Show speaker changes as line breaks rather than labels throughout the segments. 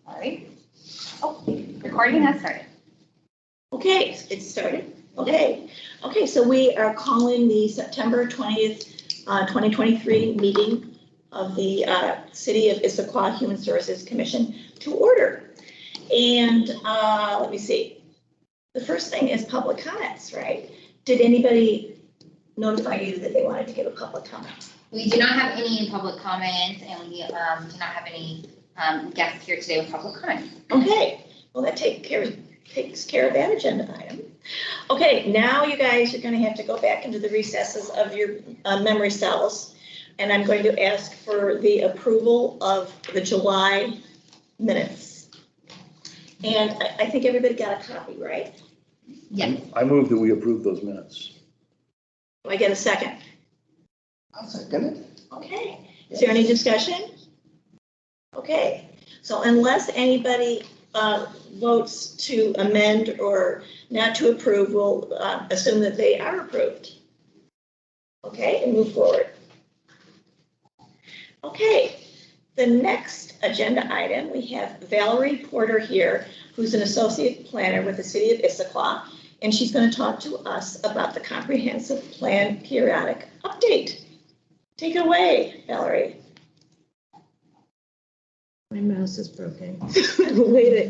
All right. Oh, recording has started.
Okay, it's started. Okay. Okay, so we are calling the September 20th, 2023 meeting of the City of Issaquah Human Services Commission to order. And let me see. The first thing is public comments, right? Did anybody notify you that they wanted to give a public comment?
We do not have any public comments, and we do not have any guests here today with public comments.
Okay, well, that takes care of that agenda item. Okay, now you guys are going to have to go back into the recesses of your memory cells, and I'm going to ask for the approval of the July minutes. And I think everybody got a copy, right?
Yes.
I move that we approve those minutes.
Do I get a second?
I'll second it.
Okay, is there any discussion? Okay, so unless anybody votes to amend or not to approve, we'll assume that they are approved. Okay, and move forward. Okay, the next agenda item, we have Valerie Porter here, who's an associate planner with the City of Issaquah, and she's going to talk to us about the comprehensive plan periodic update. Take it away, Valerie.
My mouse is broken. Way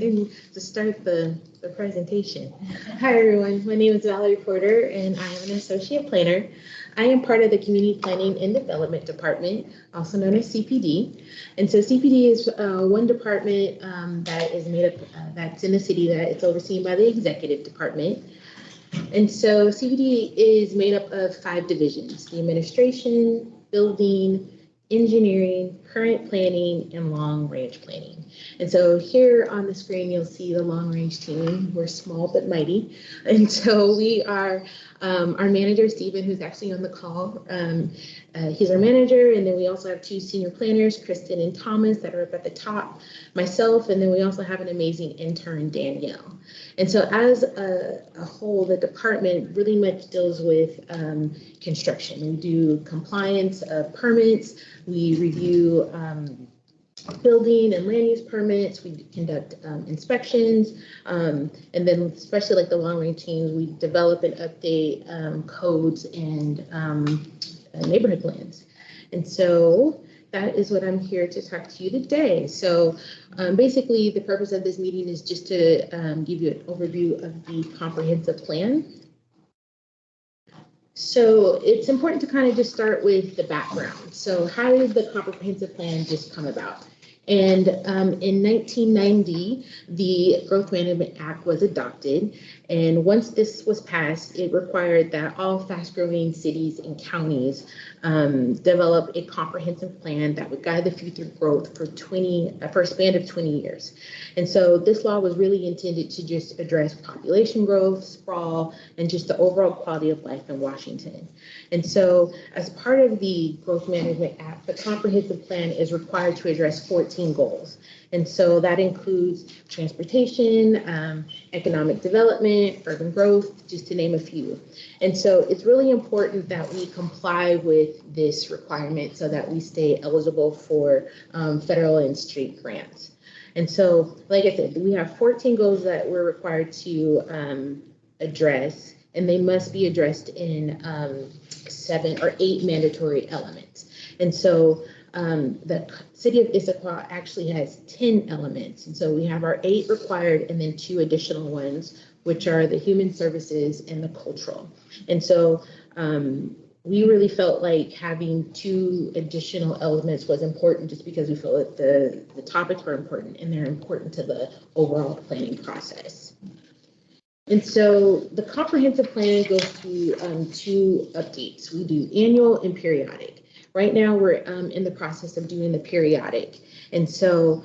to start the presentation. Hi, everyone. My name is Valerie Porter, and I am an associate planner. I am part of the Community Planning and Development Department, also known as CPD. And so CPD is one department that is made up, that's in the city, that it's overseen by the executive department. And so CPD is made up of 5 divisions: the administration, building, engineering, current planning, and long-range planning. And so here on the screen, you'll see the long-range team. We're small but mighty. And so we are, our manager, Stephen, who's actually on the call, he's our manager. And then we also have 2 senior planners, Kristen and Thomas, that are up at the top, myself, and then we also have an amazing intern, Danielle. And so as a whole, the department really much deals with construction. We do compliance of permits. We review building and land use permits. We conduct inspections. And then especially like the long range teams, we develop and update codes and neighborhood plans. And so that is what I'm here to talk to you today. So basically the purpose of this meeting is just to give you an overview of the comprehensive plan. So it's important to kind of just start with the background. So how did the comprehensive plan just come about? And in 1990, the Growth Management Act was adopted. And once this was passed, it required that all fast-growing cities and counties develop a comprehensive plan that would guide the future growth for a span of 20 years. And so this law was really intended to just address population growth, sprawl, and just the overall quality of life in Washington. And so as part of the Growth Management Act, the comprehensive plan is required to address 14 goals. And so that includes transportation, economic development, urban growth, just to name a few. And so it's really important that we comply with this requirement so that we stay eligible for federal and state grants. And so, like I said, we have 14 goals that we're required to address, and they must be addressed in 7 or 8 mandatory elements. And so the City of Issaquah actually has 10 elements. And so we have our 8 required and then 2 additional ones, which are the human services and the cultural. And so we really felt like having 2 additional elements was important just because we feel that the topics were important and they're important to the overall planning process. And so the comprehensive plan goes through 2 updates. We do annual and periodic. Right now, we're in the process of doing the periodic. And so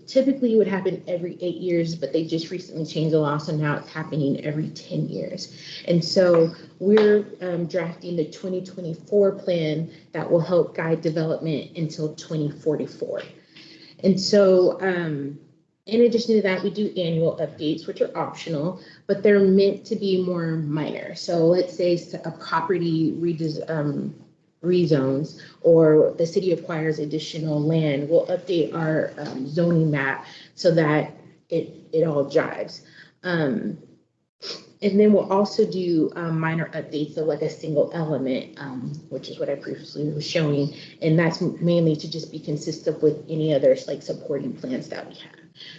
typically it would happen every 8 years, but they just recently changed the law, so now it's happening every 10 years. And so we're drafting the 2024 plan that will help guide development until 2044. And so in addition to that, we do annual updates, which are optional, but they're meant to be more minor. So let's say a property rezones, or the city acquires additional land, we'll update our zoning map so that it all jives. And then we'll also do minor updates of like a single element, which is what I previously was showing. And that's mainly to just be consistent with any other like supporting plans that we have.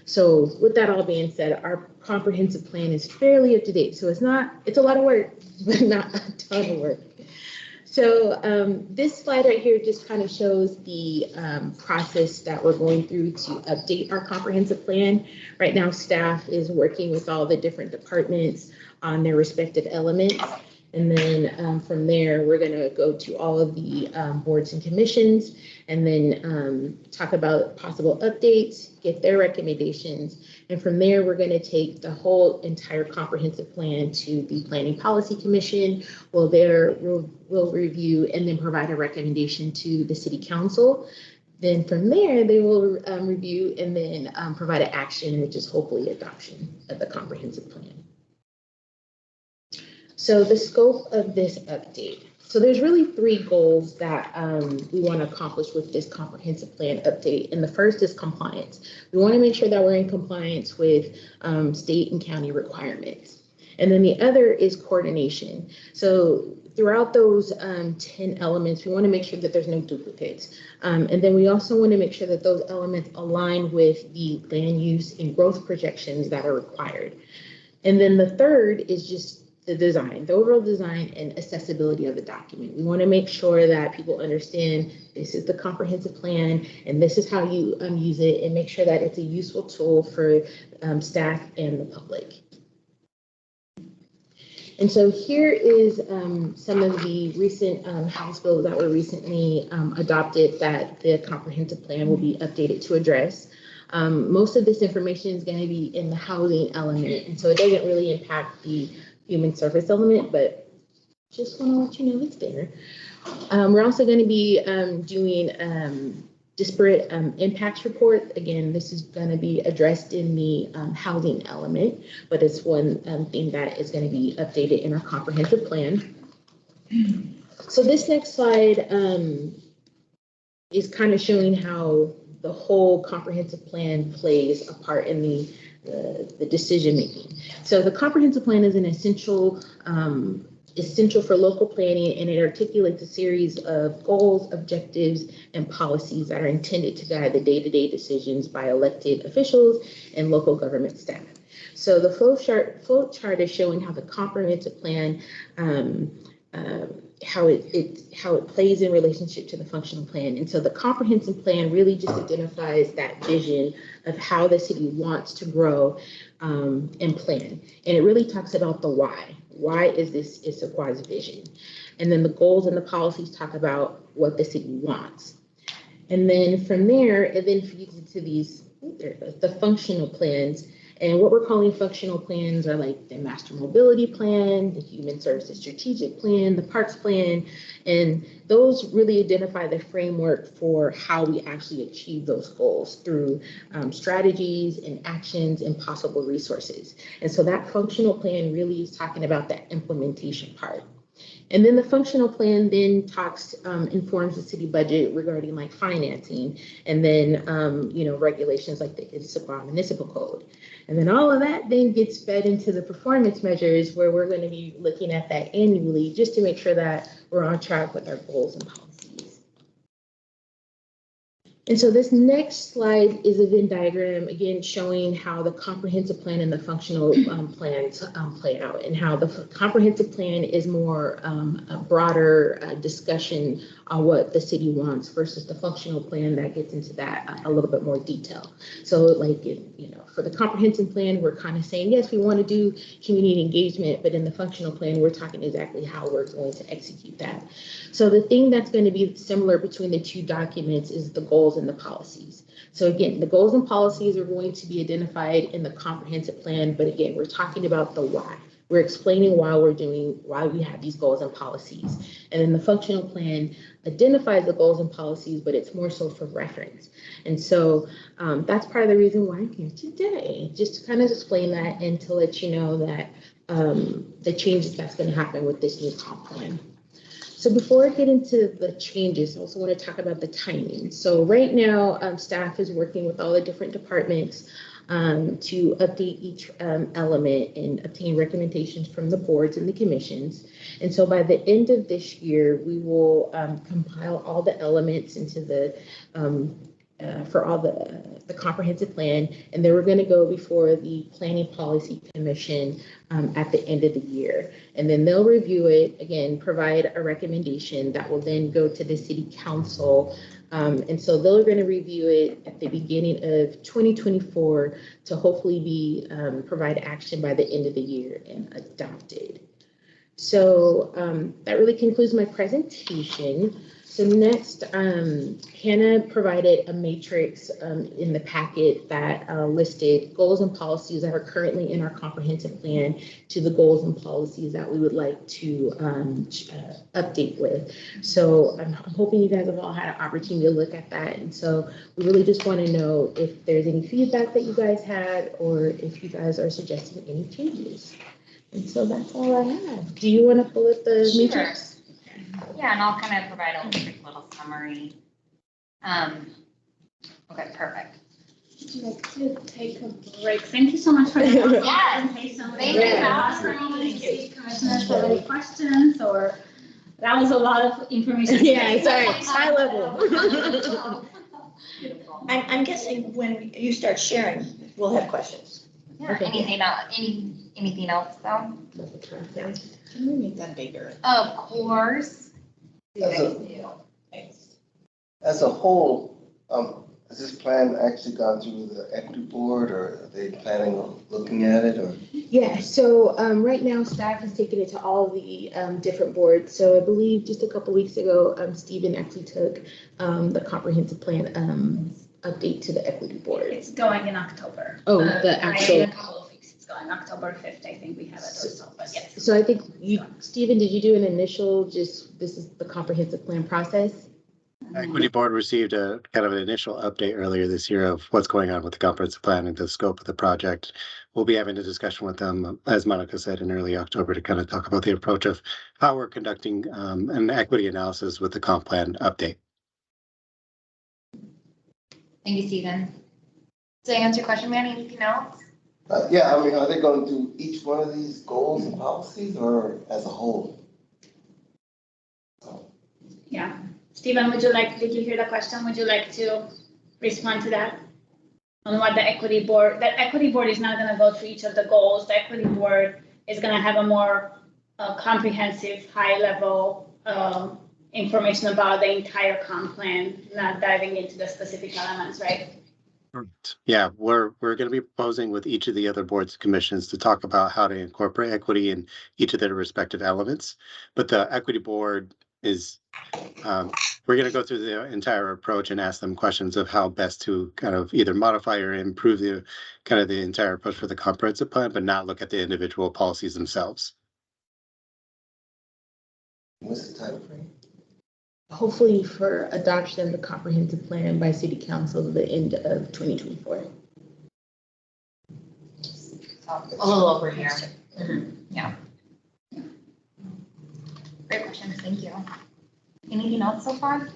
So with that all being said, our comprehensive plan is fairly up to date. So it's a lot of work, but not a ton of work. So this slide right here just kind of shows the process that we're going through to update our comprehensive plan. Right now, staff is working with all the different departments on their respective elements. And then from there, we're going to go to all of the boards and commissions and then talk about possible updates, get their recommendations. And from there, we're going to take the whole entire comprehensive plan to the Planning Policy Commission. We'll review and then provide a recommendation to the City Council. Then from there, they will review and then provide an action, which is hopefully adoption of the comprehensive plan. So the scope of this update. So there's really 3 goals that we want to accomplish with this comprehensive plan update. And the first is compliance. We want to make sure that we're in compliance with state and county requirements. And then the other is coordination. So throughout those 10 elements, we want to make sure that there's no duplicates. And then we also want to make sure that those elements align with the land use and growth projections that are required. And then the third is just the design, the overall design and accessibility of the document. We want to make sure that people understand this is the comprehensive plan and this is how you use it, and make sure that it's a useful tool for staff and the public. And so here is some of the recent House bills that were recently adopted that the comprehensive plan will be updated to address. Most of this information is going to be in the housing element, and so it doesn't really impact the human service element, but just want to let you know it's there. We're also going to be doing disparate impacts report. Again, this is going to be addressed in the housing element, but it's one thing that is going to be updated in our comprehensive plan. So this next slide is kind of showing how the whole comprehensive plan plays a part in the decision making. So the comprehensive plan is an essential for local planning, and it articulates a series of goals, objectives, and policies that are intended to guide the day-to-day decisions by elected officials and local government staff. So the flow chart is showing how the comprehensive plan how it plays in relationship to the functional plan. And so the comprehensive plan really just identifies that vision of how the city wants to grow and plan. And it really talks about the why. Why is this Issaquah's vision? And then the goals and the policies talk about what the city wants. And then from there, it then feeds into the functional plans. And what we're calling functional plans are like the master mobility plan, the human services strategic plan, the parks plan, and those really identify the framework for how we actually achieve those goals through strategies and actions and possible resources. And so that functional plan really is talking about that implementation part. And then the functional plan then informs the city budget regarding like financing, and then, regulations like the Issaquah Municipal Code. And then all of that then gets fed into the performance measures, where we're going to be looking at that annually just to make sure that we're on track with our goals and policies. And so this next slide is a Venn diagram, again, showing how the comprehensive plan and the functional plans play out, and how the comprehensive plan is more a broader discussion on what the city wants versus the functional plan that gets into that a little bit more detail. So like, for the comprehensive plan, we're kind of saying, yes, we want to do community engagement, but in the functional plan, we're talking exactly how we're going to execute that. So the thing that's going to be similar between the two documents is the goals and the policies. So again, the goals and policies are going to be identified in the comprehensive plan, but again, we're talking about the why. We're explaining why we have these goals and policies. And then the functional plan identifies the goals and policies, but it's more so for reference. And so that's part of the reason why I'm here today, just to kind of explain that and to let you know that the changes that's going to happen with this new comp plan. So before I get into the changes, I also want to talk about the timing. So right now, staff is working with all the different departments to update each element and obtain recommendations from the boards and the commissions. And so by the end of this year, we will compile all the elements into the for all the comprehensive plan, and then we're going to go before the Planning Policy Commission at the end of the year. And then they'll review it, again, provide a recommendation that will then go to the City Council. And so they're going to review it at the beginning of 2024 to hopefully be provide action by the end of the year and adopted. So that really concludes my presentation. So next, Hannah provided a matrix in the packet that listed goals and policies that are currently in our comprehensive plan to the goals and policies that we would like to update with. So I'm hoping you guys have all had an opportunity to look at that. And so we really just want to know if there's any feedback that you guys had or if you guys are suggesting any changes. And so that's all I have. Do you want to pull up the matrix?
Yeah, and I'll kind of provide a quick little summary. Okay, perfect.
Would you like to take a break? Thank you so much for the
Yes.
presentation.
Thank you.
Commissioners have any questions, or that was a lot of information.
Yeah, sorry, high level.
I'm guessing when you start sharing, we'll have questions.
Yeah,
Okay.
anything else though?
Can we make that bigger?
Of course.
As a whole, has this plan actually gone through the equity board, or are they planning on looking at it, or?
Yeah, so right now staff has taken it to all the different boards. So I believe just a couple weeks ago, Stephen actually took the comprehensive plan update to the equity board.
It's going in October.
Oh, the actual.
In a couple of weeks, it's going October 5th, I think we have it also, but yes.
So I think you, Stephen, did you do an initial, just, this is the comprehensive plan process?
Equity Board received a kind of an initial update earlier this year of what's going on with the comprehensive plan and the scope of the project. We'll be having a discussion with them, as Monica said, in early October to kind of talk about the approach of how we're conducting an equity analysis with the comp plan update.
Thank you, Stephen. Did I answer your question, Manny? Anything else?
Yeah, I mean, are they going to do each one of these goals and policies, or as a whole?
Yeah. Stephen, did you hear the question? Would you like to respond to that? On what the equity board is not going to go through each of the goals. The equity board is going to have a more comprehensive, high level information about the entire comp plan, not diving into the specific elements, right?
Yeah, we're going to be proposing with each of the other boards and commissions to talk about how to incorporate equity in each of their respective elements. But the equity board is, we're going to go through the entire approach and ask them questions of how best to kind of either modify or improve the kind of the entire approach for the comprehensive plan, but not look at the individual policies themselves.
What's the time frame?
Hopefully for adoption of the comprehensive plan by City Council at the end of 2024.
So a little over a year. Yeah. Great questions. Thank you. Anything else so far?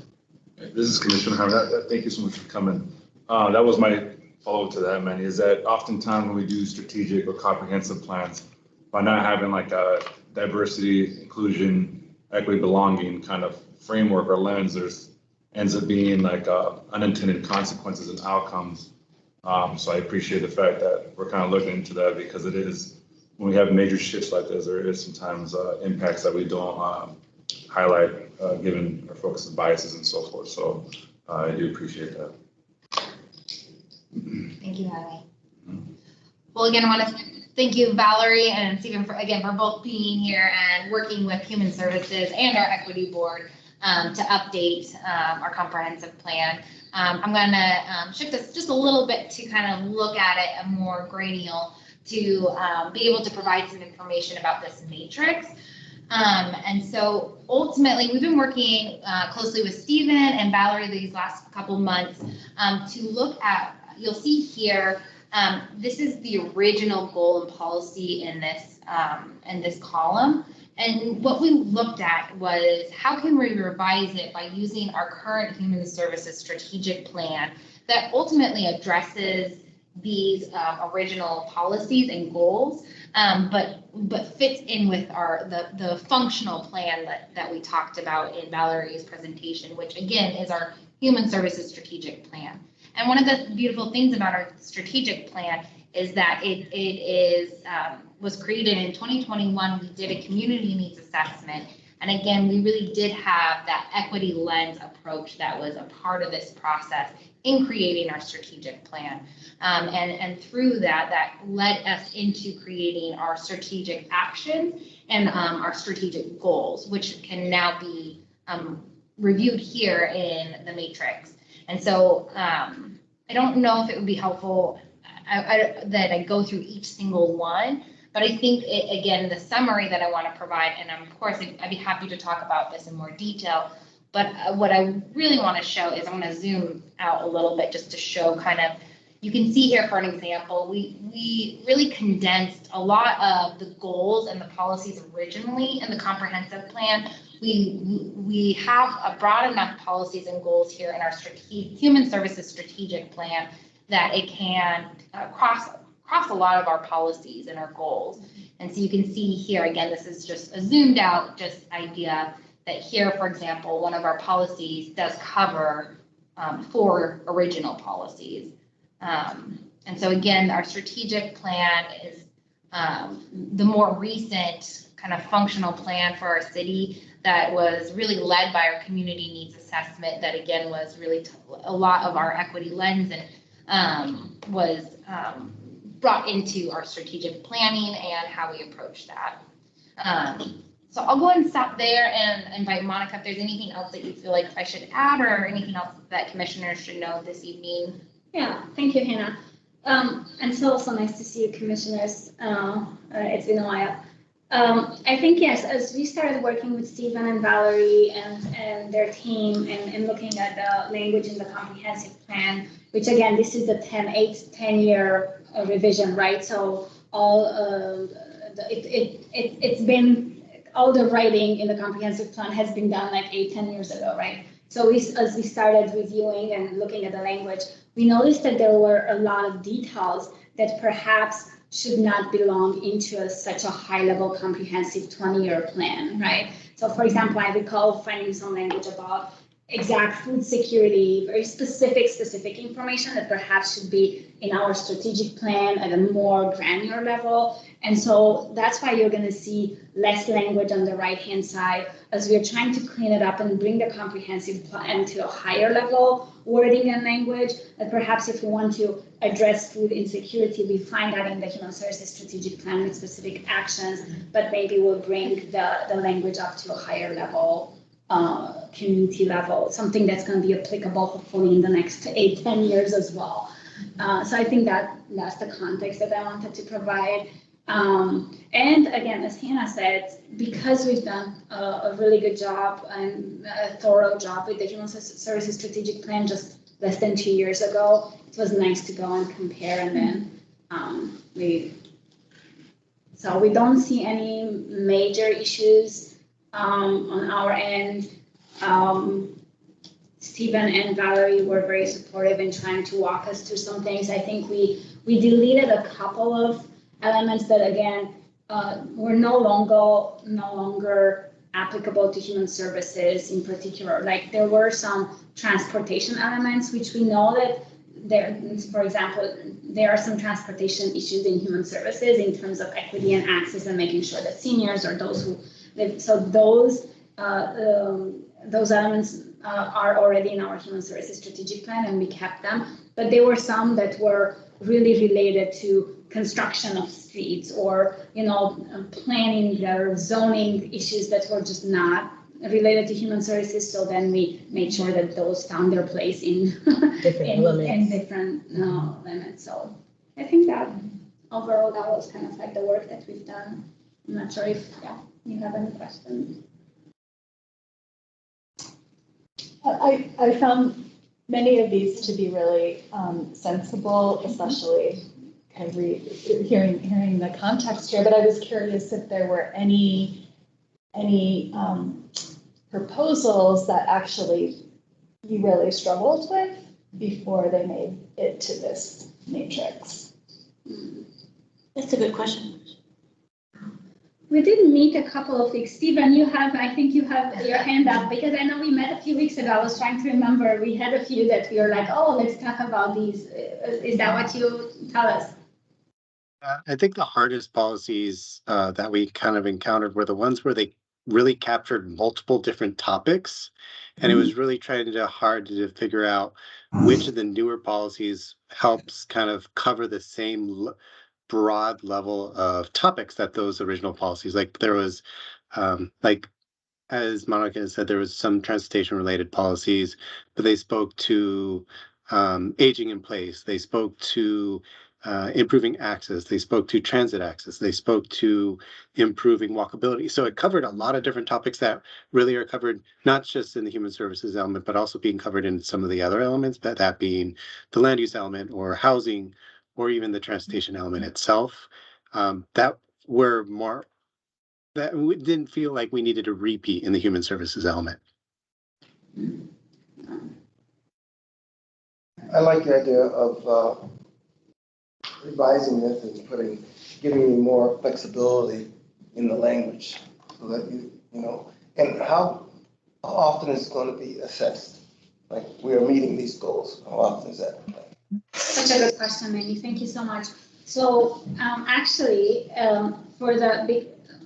This is Commissioner Harmon. Thank you so much for coming. That was my follow-up to that, Manny, is that oftentimes when we do strategic or comprehensive plans, by not having like a diversity, inclusion, equity, belonging kind of framework or lens, there's ends up being like unintended consequences and outcomes. So I appreciate the fact that we're kind of looking into that, because it is, when we have major shifts like this, there is sometimes impacts that we don't highlight given our focus and biases and so forth. So I do appreciate that.
Thank you, Natalie. Well, again, I want to thank you, Valerie and Stephen, for both being here and working with Human Services and our Equity Board to update our comprehensive plan. I'm going to shift this just a little bit to kind of look at it a more granular to be able to provide some information about this matrix. And so ultimately, we've been working closely with Stephen and Valerie these last couple months to look at, you'll see here, this is the original goal and policy in this column. And what we looked at was how can we revise it by using our current human services strategic plan that ultimately addresses these original policies and goals, but fits in with the functional plan that we talked about in Valerie's presentation, which again is our human services strategic plan. And one of the beautiful things about our strategic plan is that it was created in 2021. We did a community needs assessment. And again, we really did have that equity lens approach that was a part of this process in creating our strategic plan. And through that led us into creating our strategic actions and our strategic goals, which can now be reviewed here in the matrix. And so I don't know if it would be helpful that I go through each single one, but I think, again, the summary that I want to provide, and of course, I'd be happy to talk about this in more detail, but what I really want to show is I'm going to zoom out a little bit just to show kind of, you can see here, for an example, we really condensed a lot of the goals and the policies originally in the comprehensive plan. We have a broad enough policies and goals here in our human services strategic plan that it can cross a lot of our policies and our goals. And so you can see here, again, this is just a zoomed out just idea that here, for example, one of our policies does cover 4 original policies. And so again, our strategic plan is the more recent kind of functional plan for our city that was really led by our community needs assessment that again was really a lot of our equity lens and was brought into our strategic planning and how we approach that. So I'll go ahead and stop there and invite Monica if there's anything else that you feel like I should add or anything else that commissioners should know this evening.
Yeah, thank you, Hannah. And so also nice to see you, commissioners. It's been a while. I think, yes, as we started working with Stephen and Valerie and their team and looking at the language in the comprehensive plan, which again, this is the 10-year revision, right? So all it's been, all the writing in the comprehensive plan has been done like 8-10 years ago, right? So as we started reviewing and looking at the language, we noticed that there were a lot of details that perhaps should not belong into such a high-level comprehensive 20-year plan, right? So for example, I recall finding some language about exact food security, very specific information that perhaps should be in our strategic plan at a more granular level. And so that's why you're going to see less language on the right-hand side as we're trying to clean it up and bring the comprehensive plan to a higher level wording and language. That perhaps if we want to address food insecurity, we find that in the human services strategic plan with specific actions, but maybe we'll bring the language up to a higher level, community level, something that's going to be applicable hopefully in the next 8-10 years as well. So I think that's the context that I wanted to provide. And again, as Hannah said, because we've done a really good job and a thorough job with the Human Services Strategic Plan just less than 2 years ago, it was nice to go and compare. And then so we don't see any major issues on our end. Stephen and Valerie were very supportive in trying to walk us through some things. I think we deleted a couple of elements that again were no longer applicable to human services in particular. Like there were some transportation elements which we know that there, for example, there are some transportation issues in human services in terms of equity and access and making sure that seniors or those who live. So those elements are already in our human services strategic plan and we kept them. But there were some that were really related to construction of streets or, planning or zoning issues that were just not related to human services. So then we made sure that those found their place in different limits. So I think that overall that was kind of like the work that we've done. I'm not sure if you have any questions.
I found many of these to be really sensible, especially kind of hearing the context here, but I was curious if there were any any proposals that actually you really struggled with before they made it to this matrix?
That's a good question.
We did meet a couple of weeks. Stephen, I think you have your hand up because I know we met a few weeks ago. I was trying to remember. We had a few that we were like, oh, let's talk about these. Is that what you tell us?
I think the hardest policies that we kind of encountered were the ones where they really captured multiple different topics. And it was really hard to figure out which of the newer policies helps kind of cover the same broad level of topics that those original policies. Like there was, like as Monica said, there was some transportation related policies, but they spoke to aging in place. They spoke to improving access. They spoke to transit access. They spoke to improving walkability. So it covered a lot of different topics that really are covered not just in the human services element, but also being covered in some of the other elements, that being the land use element or housing or even the transportation element itself. That were more that we didn't feel like we needed a repeat in the human services element.
I like the idea of revising this and giving you more flexibility in the language so that you know, and how often is it going to be assessed? Like we are meeting these goals. How often is that?
Such a good question, Mandy. Thank you so much. So actually,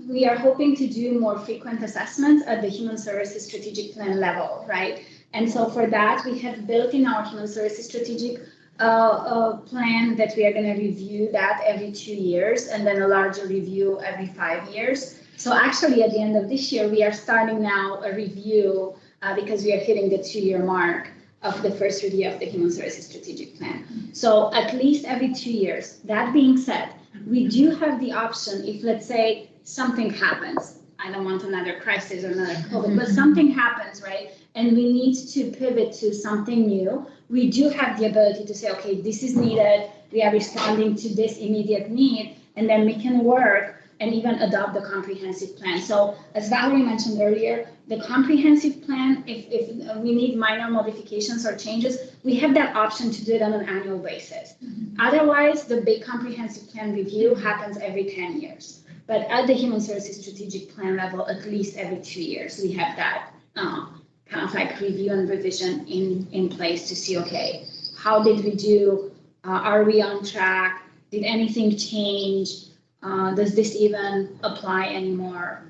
we are hoping to do more frequent assessments at the Human Services Strategic Plan level, right? And so for that, we have built in our Human Services Strategic Plan that we are going to review that every 2 years and then a larger review every 5 years. So actually, at the end of this year, we are starting now a review because we are hitting the 2-year mark of the first review of the Human Services Strategic Plan. So at least every 2 years. That being said, we do have the option if, let's say, something happens. I don't want another crisis or another COVID, but something happens, right? And we need to pivot to something new. We do have the ability to say, okay, this is needed. We are responding to this immediate need, and then we can work and even adopt the comprehensive plan. So as Valerie mentioned earlier, the comprehensive plan, if we need minor modifications or changes, we have that option to do it on an annual basis. Otherwise, the big comprehensive plan review happens every 10 years. But at the Human Services Strategic Plan level, at least every 2 years, we have that kind of like review and revision in place to see, okay, how did we do? Are we on track? Did anything change? Does this even apply anymore?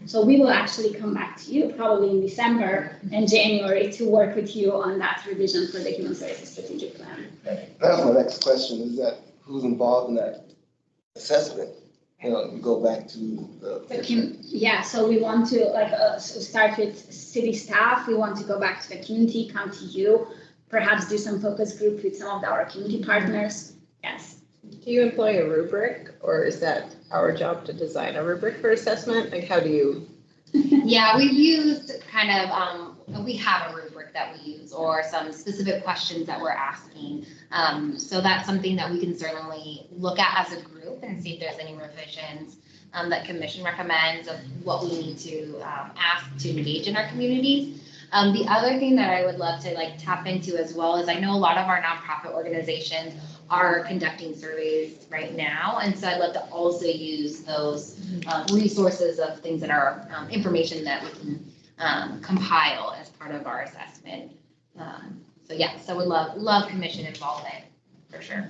So we will actually come back to you probably in December and January to work with you on that revision for the Human Services Strategic Plan.
That's my next question, is that who's involved in that assessment? You know, you go back to
Yeah, so we want to start with city staff. We want to go back to the community, come to you, perhaps do some focus group with some of our community partners. Yes.
Do you employ a rubric, or is that our job to design a rubric for assessment? Like, how do you?
Yeah, we've used kind of, we have a rubric that we use or some specific questions that we're asking. So that's something that we can certainly look at as a group and see if there's any revisions that commission recommends of what we need to ask to engage in our communities. The other thing that I would love to tap into as well is I know a lot of our nonprofit organizations are conducting surveys right now. And so I'd love to also use those resources of things that are information that we can compile as part of our assessment. So yeah, so we love commission involvement for sure.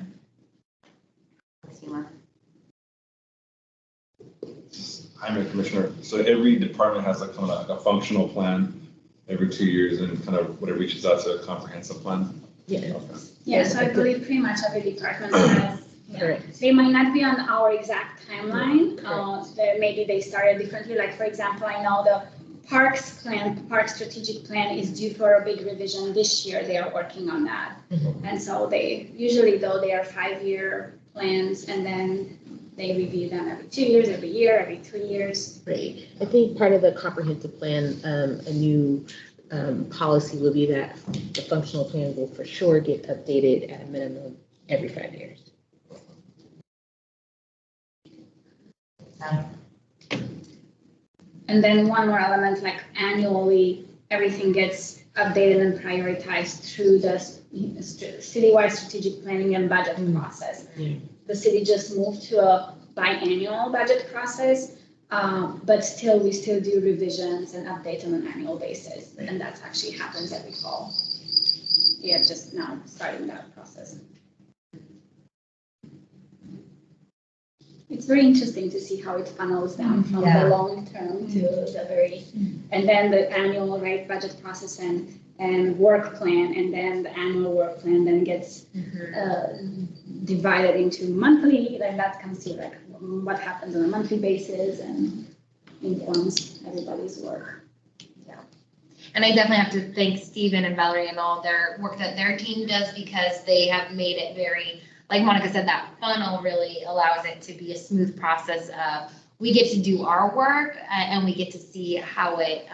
I'm a commissioner. So every department has kind of a functional plan every 2 years and kind of what it reaches out to a comprehensive plan.
Yeah.
Yeah, so I believe pretty much every department has. Yeah. They might not be on our exact timeline. Maybe they started differently. Like for example, I know the Parks Strategic Plan is due for a big revision this year. They are working on that. And so they usually though they are 5-year plans and then they review them every 2 years, every year, every 3 years.
Great. I think part of the comprehensive plan, a new policy will be that the functional plan will for sure get updated at a minimum every 5 years.
And then one more element, like annually, everything gets updated and prioritized through the citywide strategic planning and budget process.
Yeah.
The city just moved to a biannual budget process, but still, we still do revisions and updates on an annual basis. And that actually happens every fall. We are just now starting that process. It's very interesting to see how it funnels down from the long term to the very, and then the annual budget process and work plan, and then the annual work plan then gets divided into monthly, like that comes to like what happens on a monthly basis and informs everybody's work.
And I definitely have to thank Stephen and Valerie and all their work that their team does, because they have made it very, like Monica said, that funnel really allows it to be a smooth process of, we get to do our work and we get to see how it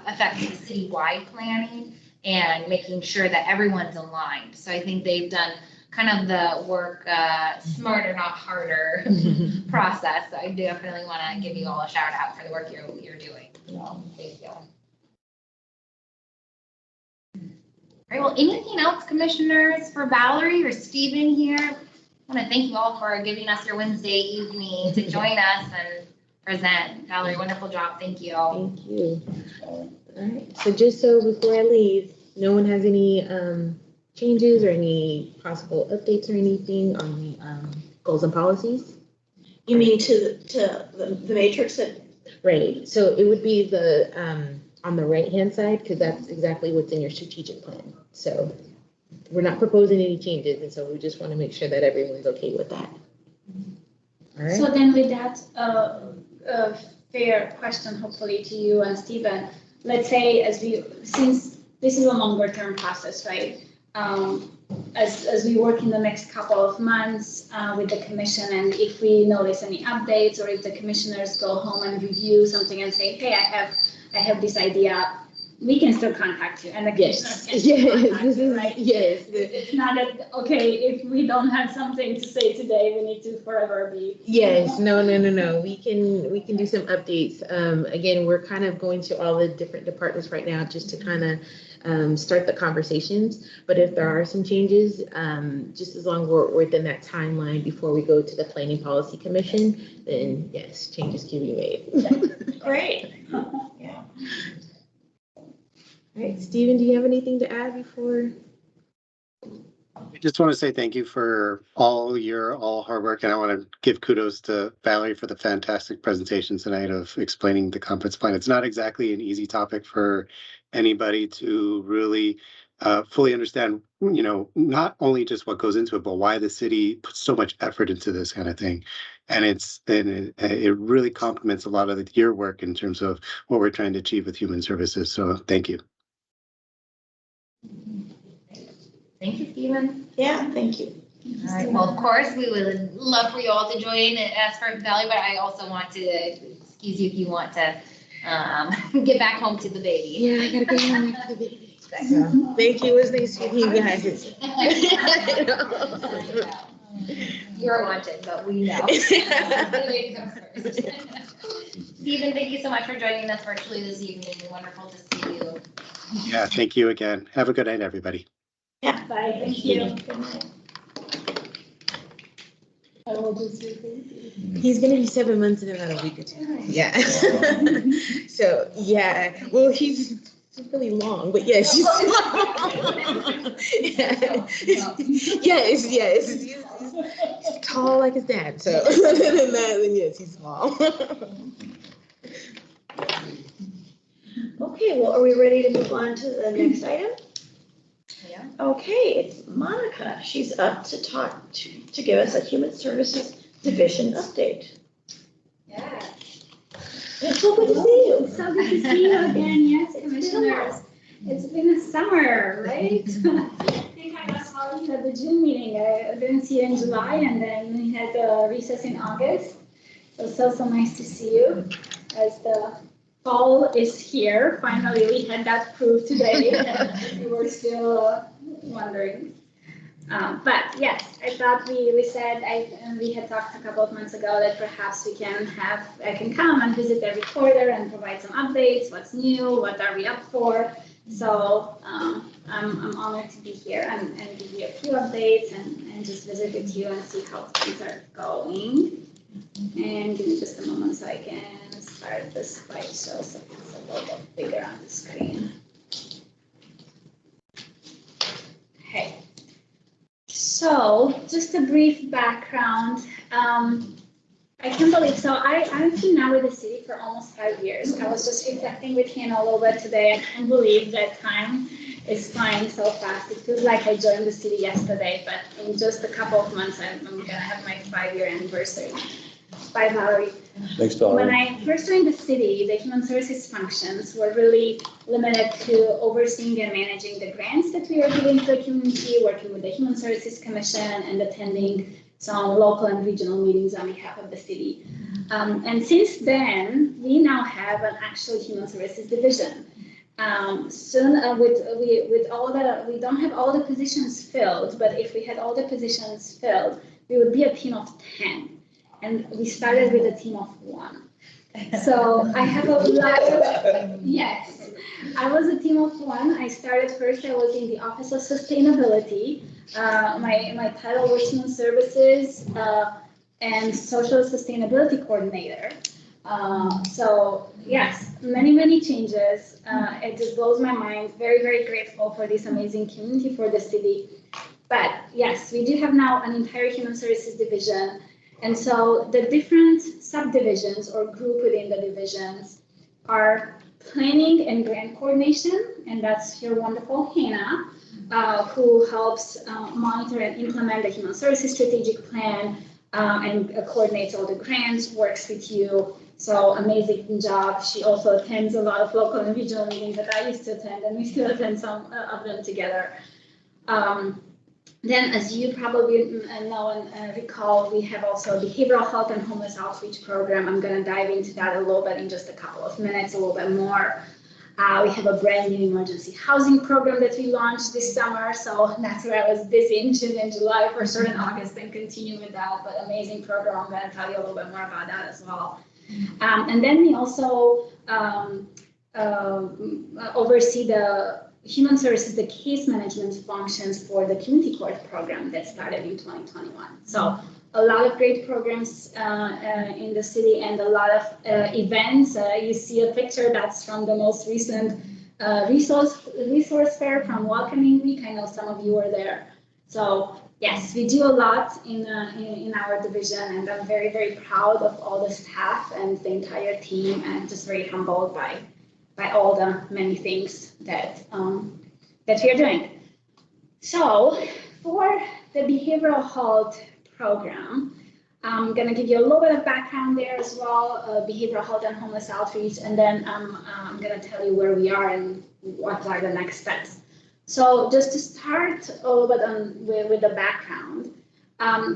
affects the citywide planning and making sure that everyone's aligned. So I think they've done kind of the work smarter, not harder process. So I definitely want to give you all a shout out for the work you're doing. So thank you. All right, well, anything else, commissioners, for Valerie or Stephen here? I want to thank you all for giving us your Wednesday evening to join us and present. Valerie, wonderful job. Thank you.
Thank you. All right, so just so before I leave, no one has any changes or any possible updates or anything on the goals and policies?
You mean to the matrix that?
Right, so it would be the on the right-hand side, because that's exactly what's in your strategic plan. So we're not proposing any changes, and so we just want to make sure that everyone's okay with that. All right.
So then with that, a fair question, hopefully to you and Stephen, let's say since this is a longer term process, right? As we work in the next couple of months with the commission, and if we notice any updates, or if the commissioners go home and review something and say, hey, I have this idea, we can still contact you, and the commissioners can still contact you, right?
Yes.
It's not that, okay, if we don't have something to say today, we need to forever be.
Yes, no. We can do some updates. Again, we're kind of going to all the different departments right now just to kind of start the conversations. But if there are some changes, just as long as we're within that timeline before we go to the Planning Policy Commission, then yes, changes can be made.
Great. Yeah.
All right, Stephen, do you have anything to add before?
I just want to say thank you for all your hard work, and I want to give kudos to Valerie for the fantastic presentation tonight of explaining the comprehensive plan. It's not exactly an easy topic for anybody to really fully understand, not only just what goes into it, but why the city puts so much effort into this kind of thing. And it really complements a lot of your work in terms of what we're trying to achieve with human services. So thank you.
Thank you, Stephen.
Yeah, thank you.
All right, well, of course, we would love for you all to join and ask for Valerie, but I also want to excuse you if you want to get back home to the baby.
Yeah, I gotta go home to the baby. So, thank you. It was nice meeting you guys.
You're wanted, but we know. The baby comes first. Stephen, thank you so much for joining us virtually this evening. Wonderful to see you.
Yeah, thank you again. Have a good night, everybody.
Yeah.
Bye, thank you.
He's gonna be 7 months in about a week or two. Yeah. So yeah, well, he's really long, but yes, he's yes. He's tall like his dad. So other than that, then yes, he's small.
Okay, well, are we ready to move on to the next item?
Yeah.
Okay, it's Monica. She's up to talk to give us a Human Services Division update.
Yeah.
It's so good to see you.
So good to see you again, yes, commissioners. It's been a summer, right? I think I was calling at the June meeting. I didn't see you in July, and then we had the recess in August. So nice to see you as the fall is here. Finally, we had that proof today. We were still wondering. But yes, I thought we said, we had talked a couple of months ago that perhaps I can come and visit every quarter and provide some updates, what's new, what are we up for. So I'm honored to be here and give you a few updates and just visit with you and see how things are going. And give me just a moment so I can start this slideshow so it's a little bit bigger on the screen. Okay. So just a brief background. I can't believe, so I've been now with the city for almost 5 years. I was just reflecting with Hannah a little bit today. I can't believe that time is flying so fast. It feels like I joined the city yesterday, but in just a couple of months, I'm gonna have my 5-year anniversary. Bye, Valerie.
Thanks, Valerie.
When I first joined the city, the human services functions were really limited to overseeing and managing the grants that we were giving to the community, working with the Human Services Commission, and attending some local and regional meetings on behalf of the city. And since then, we now have an actual human services division. Soon, with all we don't have all the positions filled, but if we had all the positions filled, we would be a team of 10. And we started with a team of 1. So I have a lot of, yes, I was a team of 1. I started first, I was in the Office of Sustainability. My title was Human Services and Social Sustainability Coordinator. So yes, many changes. It just blows my mind. Very grateful for this amazing community, for the city. But yes, we do have now an entire Human Services division. And so the different subdivisions or group within the divisions are planning and grant coordination, and that's your wonderful Hannah, who helps monitor and implement the human services strategic plan and coordinates all the grants, works with you. So amazing job. She also attends a lot of local and regional meetings that I used to attend, and we still attend some of them together. Then, as you probably know and recall, we have also a behavioral health and homeless outreach program. I'm going to dive into that a little bit in just a couple of minutes, a little bit more. We have a brand new emergency housing program that we launched this summer. So that's where I was busy in June and July, for sure in August, and continue with that. But amazing program. I'm going to tell you a little bit more about that as well. And then we also oversee the human services, the case management functions for the community court program that started in 2021. So a lot of great programs in the city and a lot of events. You see a picture that's from the most recent resource fair from Welcoming Week. I know some of you were there. So yes, we do a lot in our division, and I'm very proud of all the staff and the entire team, and just very humbled by all the many things that we are doing. So for the behavioral health program, I'm going to give you a little bit of background there as well, behavioral health and homeless outreach, and then I'm going to tell you where we are and what are the next steps. So just to start a little bit with the background,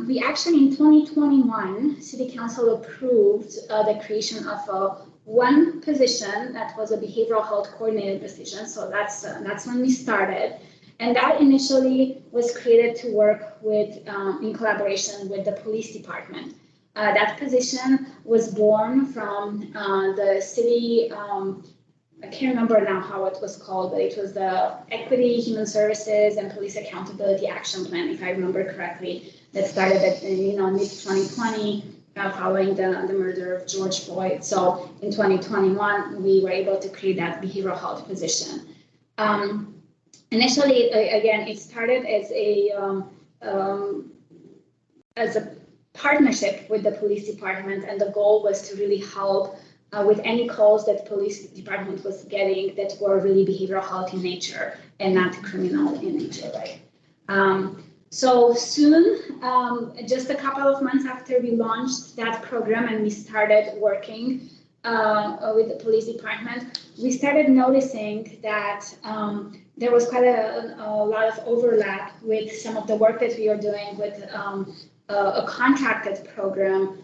we actually in 2021, City Council approved the creation of one position that was a behavioral health coordinator position. So that's when we started. And that initially was created to work with, in collaboration with the police department. That position was born from the city, I can't remember now how it was called, but it was the Equity, Human Services, and Police Accountability Action Plan, if I remember correctly, that started at mid-2020. Following the murder of George Floyd. So in 2021, we were able to create that behavioral health position. Initially, again, it started as a partnership with the police department, and the goal was to really help with any calls that the police department was getting that were really behavioral health in nature and not criminal in nature, right? So soon, just a couple of months after we launched that program and we started working with the police department, we started noticing that there was quite a lot of overlap with some of the work that we are doing with a contracted program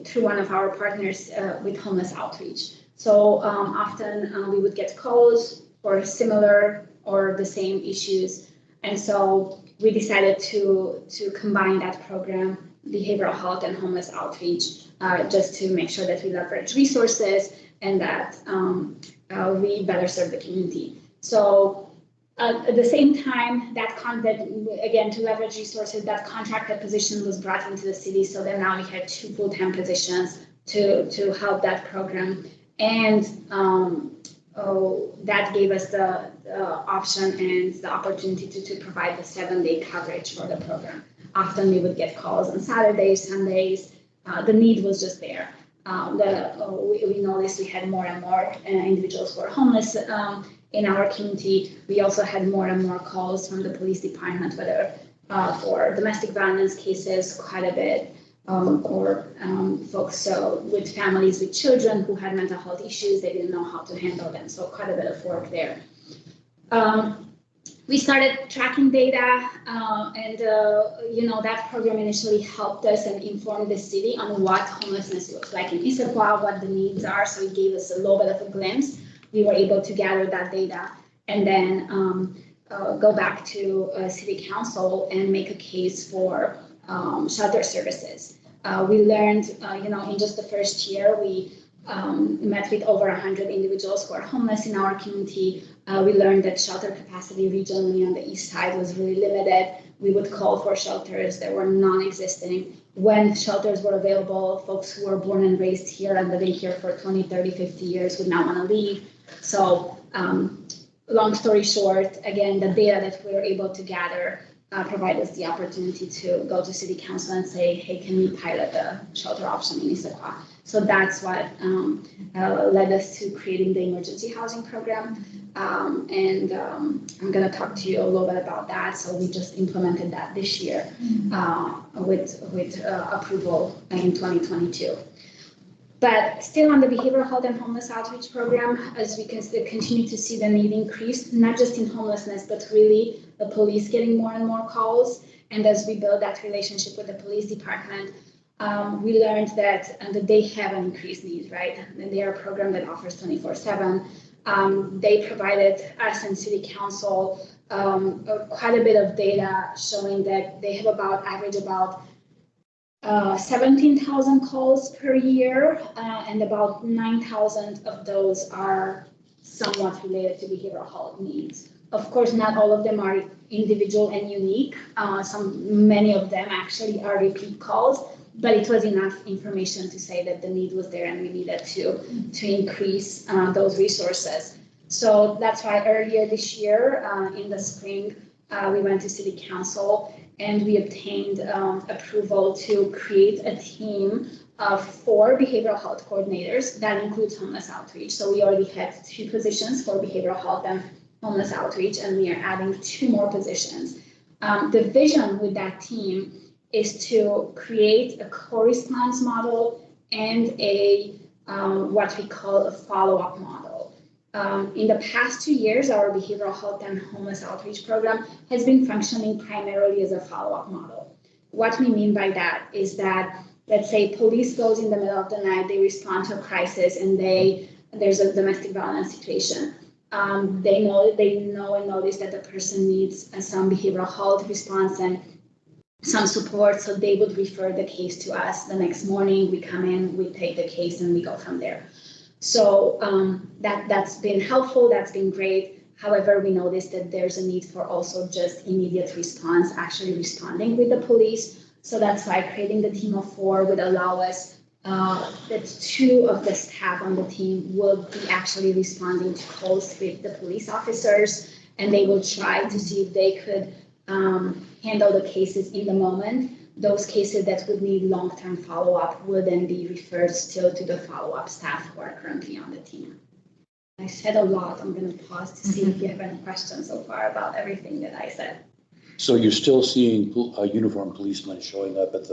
through one of our partners with homeless outreach. So often we would get calls for similar or the same issues. And so we decided to combine that program, behavioral health and homeless outreach, just to make sure that we leverage resources and that we better serve the community. So at the same time, again, to leverage resources, that contracted position was brought into the city, so that now we had 2 full-time positions to help that program. And that gave us the option and the opportunity to provide the 7-day coverage for the program. Often we would get calls on Saturdays, Sundays. The need was just there. We noticed we had more and more individuals who are homeless in our community. We also had more and more calls from the police department, whether for domestic violence cases, quite a bit, or folks with families with children who had mental health issues. They didn't know how to handle them, so quite a bit of work there. We started tracking data, and that program initially helped us and informed the city on what homelessness looks like in Issaquah, what the needs are. So it gave us a little bit of a glimpse. We were able to gather that data and then go back to city council and make a case for shelter services. We learned, in just the first year, we met with over 100 individuals who are homeless in our community. We learned that shelter capacity regionally on the east side was really limited. We would call for shelters that were non-existing. When shelters were available, folks who were born and raised here and living here for 20, 30, 50 years would not want to leave. So long story short, again, the data that we were able to gather provide us the opportunity to go to city council and say, hey, can we pilot the shelter option in Issaquah? So that's what led us to creating the emergency housing program. And I'm going to talk to you a little bit about that. So we just implemented that this year with approval in 2022. But still on the behavioral health and homeless outreach program, as we can continue to see the need increase, not just in homelessness, but really the police getting more and more calls. And as we build that relationship with the police department, we learned that they have an increased need, right? And they are a program that offers 24/7. They provided us and city council quite a bit of data showing that they have average about 17,000 calls per year, and about 9,000 of those are somewhat related to behavioral health needs. Of course, not all of them are individual and unique. Many of them actually are repeat calls, but it was enough information to say that the need was there and we needed to increase those resources. So that's why earlier this year, in the spring, we went to city council and we obtained approval to create a team of 4 behavioral health coordinators. That includes homeless outreach. So we already had 2 positions for behavioral health and homeless outreach, and we are adding 2 more positions. The vision with that team is to create a co-response model and what we call a follow-up model. In the past 2 years, our behavioral health and homeless outreach program has been functioning primarily as a follow-up model. What we mean by that is that, let's say police goes in the middle of the night, they respond to a crisis and there's a domestic violence situation. They know and notice that the person needs some behavioral health response and some support, so they would refer the case to us. The next morning, we come in, we take the case, and we go from there. So that's been helpful, that's been great. However, we noticed that there's a need for also just immediate response, actually responding with the police. So that's why creating the team of 4 would allow us that 2 of the staff on the team will be actually responding to calls with the police officers, and they will try to see if they could handle the cases in the moment. Those cases that would need long-term follow-up will then be referred still to the follow-up staff who are currently on the team. I said a lot. I'm going to pause to see if you have any questions so far about everything that I said.
So you're still seeing uniformed policemen showing up at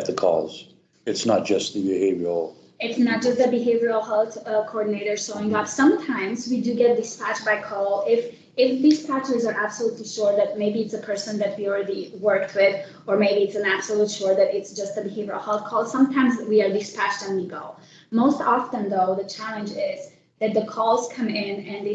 the calls? It's not just the behavioral?
It's not just the behavioral health coordinator showing up. Sometimes we do get dispatched by call if dispatchers are absolutely sure that maybe it's a person that we already worked with, or maybe it's an absolute sure that it's just a behavioral health call. Sometimes we are dispatched and we go. Most often, though, the challenge is that the calls come in and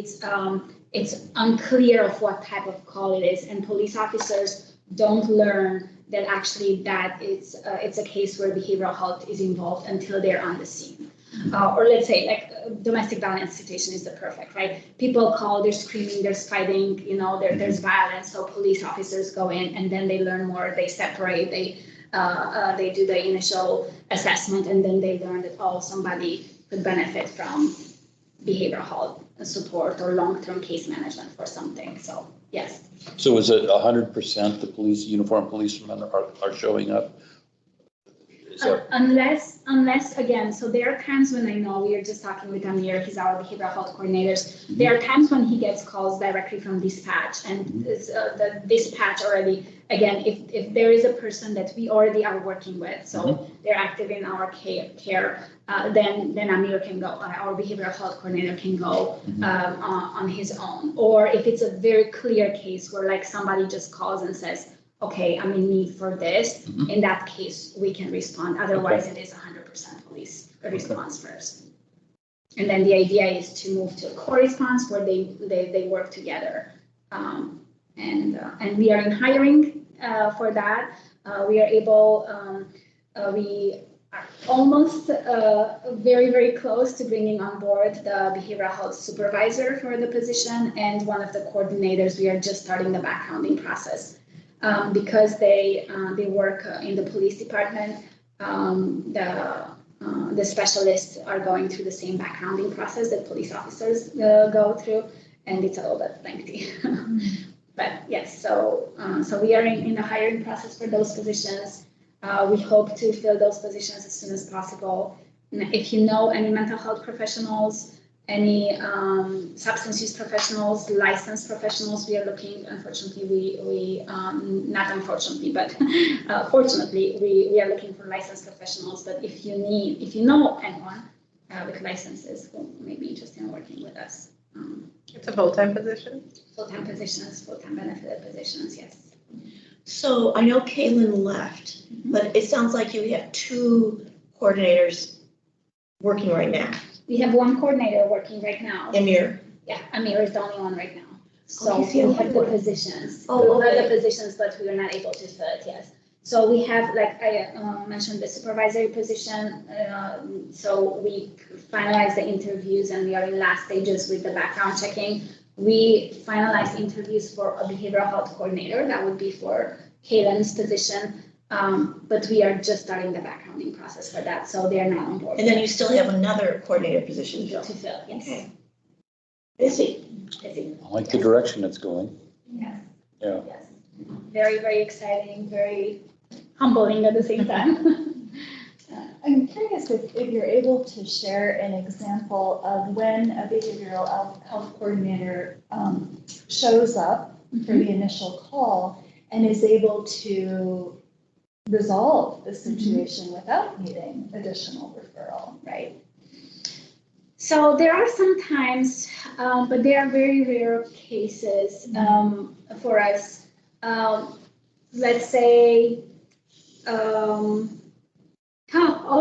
it's unclear of what type of call it is, and police officers don't learn that actually that it's a case where behavioral health is involved until they're on the scene. Or let's say like domestic violence situation is the perfect, right? People call, they're screaming, there's fighting, there's violence. So police officers go in and then they learn more, they separate, they do the initial assessment, and then they learn that, somebody could benefit from behavioral health support or long-term case management for something. So yes.
So is it 100% the uniformed policemen are showing up?
Unless again, so there are times when I know, we are just talking with Amir, he's our behavioral health coordinators. There are times when he gets calls directly from dispatch, and the dispatch already, again, if there is a person that we already are working with, so they're active in our care, then Amir can go, our behavioral health coordinator can go on his own. Or if it's a very clear case where like somebody just calls and says, okay, I'm in need for this, in that case, we can respond. Otherwise, it is 100% police response first. And then the idea is to move to a co-response where they work together. And we are in hiring for that. We are able, we are almost very, very close to bringing on board the behavioral health supervisor for the position, and one of the coordinators. We are just starting the backgrounding process. Because they work in the police department, the specialists are going through the same backgrounding process that police officers go through, and it's a little bit lengthy. But yes, so we are in the hiring process for those positions. We hope to fill those positions as soon as possible. If you know any mental health professionals, any substance use professionals, licensed professionals, we are looking. Unfortunately, we not unfortunately, but fortunately, we are looking for licensed professionals. But if you know anyone with licenses who may be interested in working with us,
It's a full-time position?
Full-time positions, full-time benefited positions, yes.
So I know Kaylin left, but it sounds like you have 2 coordinators working right now.
We have one coordinator working right now.
Amir.
Yeah, Amir is the only one right now. So
he's the
we
only
have the
one.
positions.
Oh,
We have
okay.
the positions, but we are not able to fill it, yes. So we have, like I mentioned, the supervisory position. So we finalized the interviews and we are in last stages with the background checking. We finalized interviews for a behavioral health coordinator. That would be for Kaylin's position. But we are just starting the backgrounding process for that, so they're not on board.
And then you still have another coordinator position
to
to
fill, yes.
Okay. Busy.
I like the direction it's going.
Yes.
Yeah.
Yes. Very, very exciting, very humbling at the same time.
I'm curious if you're able to share an example of when a behavioral health coordinator shows up for the initial call and is able to resolve the situation without needing additional referral, right?
So there are some times, but they are very rare cases for us. Let's say, all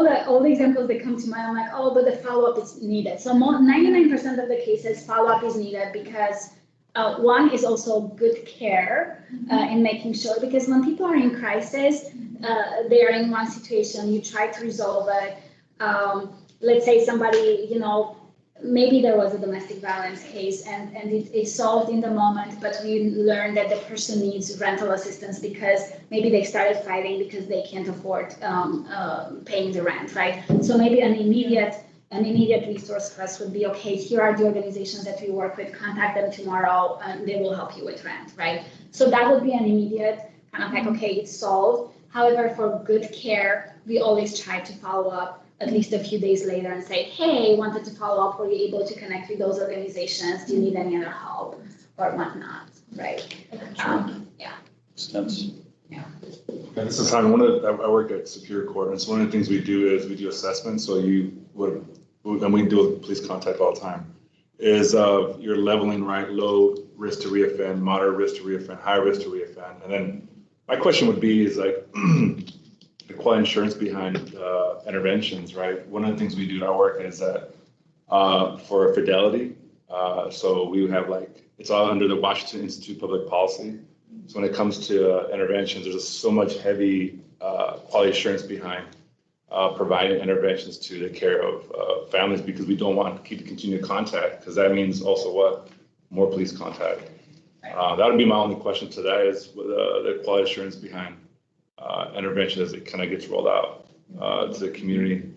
the examples that come to mind, I'm like, oh, but the follow-up is needed. So 99% of the cases, follow-up is needed because one is also good care in making sure, because when people are in crisis, they are in one situation, you try to resolve it. Let's say somebody, maybe there was a domestic violence case and it is solved in the moment, but we learned that the person needs rental assistance because maybe they started fighting because they can't afford paying the rent, right? So maybe an immediate resource for us would be, okay, here are the organizations that we work with, contact them tomorrow and they will help you with rent, right? So that would be an immediate kind of like, okay, it's solved. However, for good care, we always try to follow up at least a few days later and say, hey, wanted to follow up, were you able to connect with those organizations? Do you need any other help or whatnot, right? Yeah.
That's
And this is how I work at Superior Court, and so one of the things we do is we do assessments. So and we do with police contact all the time, is you're leveling right, low risk to reoffend, moderate risk to reoffend, high risk to reoffend. And then my question would be is like the quality insurance behind interventions, right? One of the things we do in our work is that for fidelity, so we would have like it's all under the Washington Institute of Public Policy. So when it comes to interventions, there's just so much heavy quality assurance behind providing interventions to the care of families, because we don't want to keep continued contact, because that means also what? More police contact. That would be my only question to that, is the quality assurance behind intervention as it kind of gets rolled out to the community.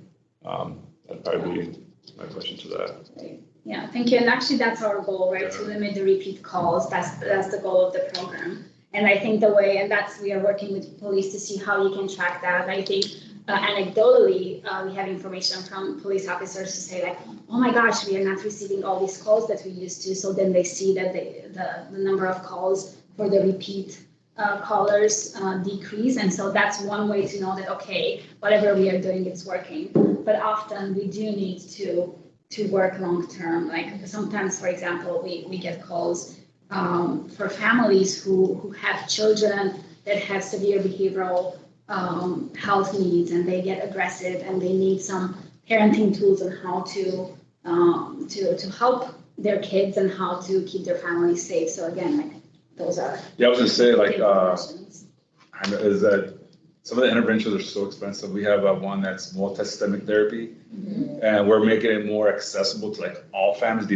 That'd probably be my question to that.
Yeah, thank you. And actually, that's our goal, right? To limit the repeat calls. That's the goal of the program. And I think the way, and we are working with police to see how you can track that. I think anecdotally, we have information from police officers to say like, oh my gosh, we are not receiving all these calls that we used to. So then they see that the number of calls for the repeat callers decrease. And so that's one way to know that, okay, whatever we are doing, it's working. But often we do need to work long term. Like sometimes, for example, we get calls for families who have children that have severe behavioral health needs, and they get aggressive, and they need some parenting tools on how to help their kids and how to keep their families safe. So again, like those are.
Yeah, I was gonna say like is that some of the interventions are so expensive. We have one that's multi-systemic therapy, and we're making it more accessible to like all families,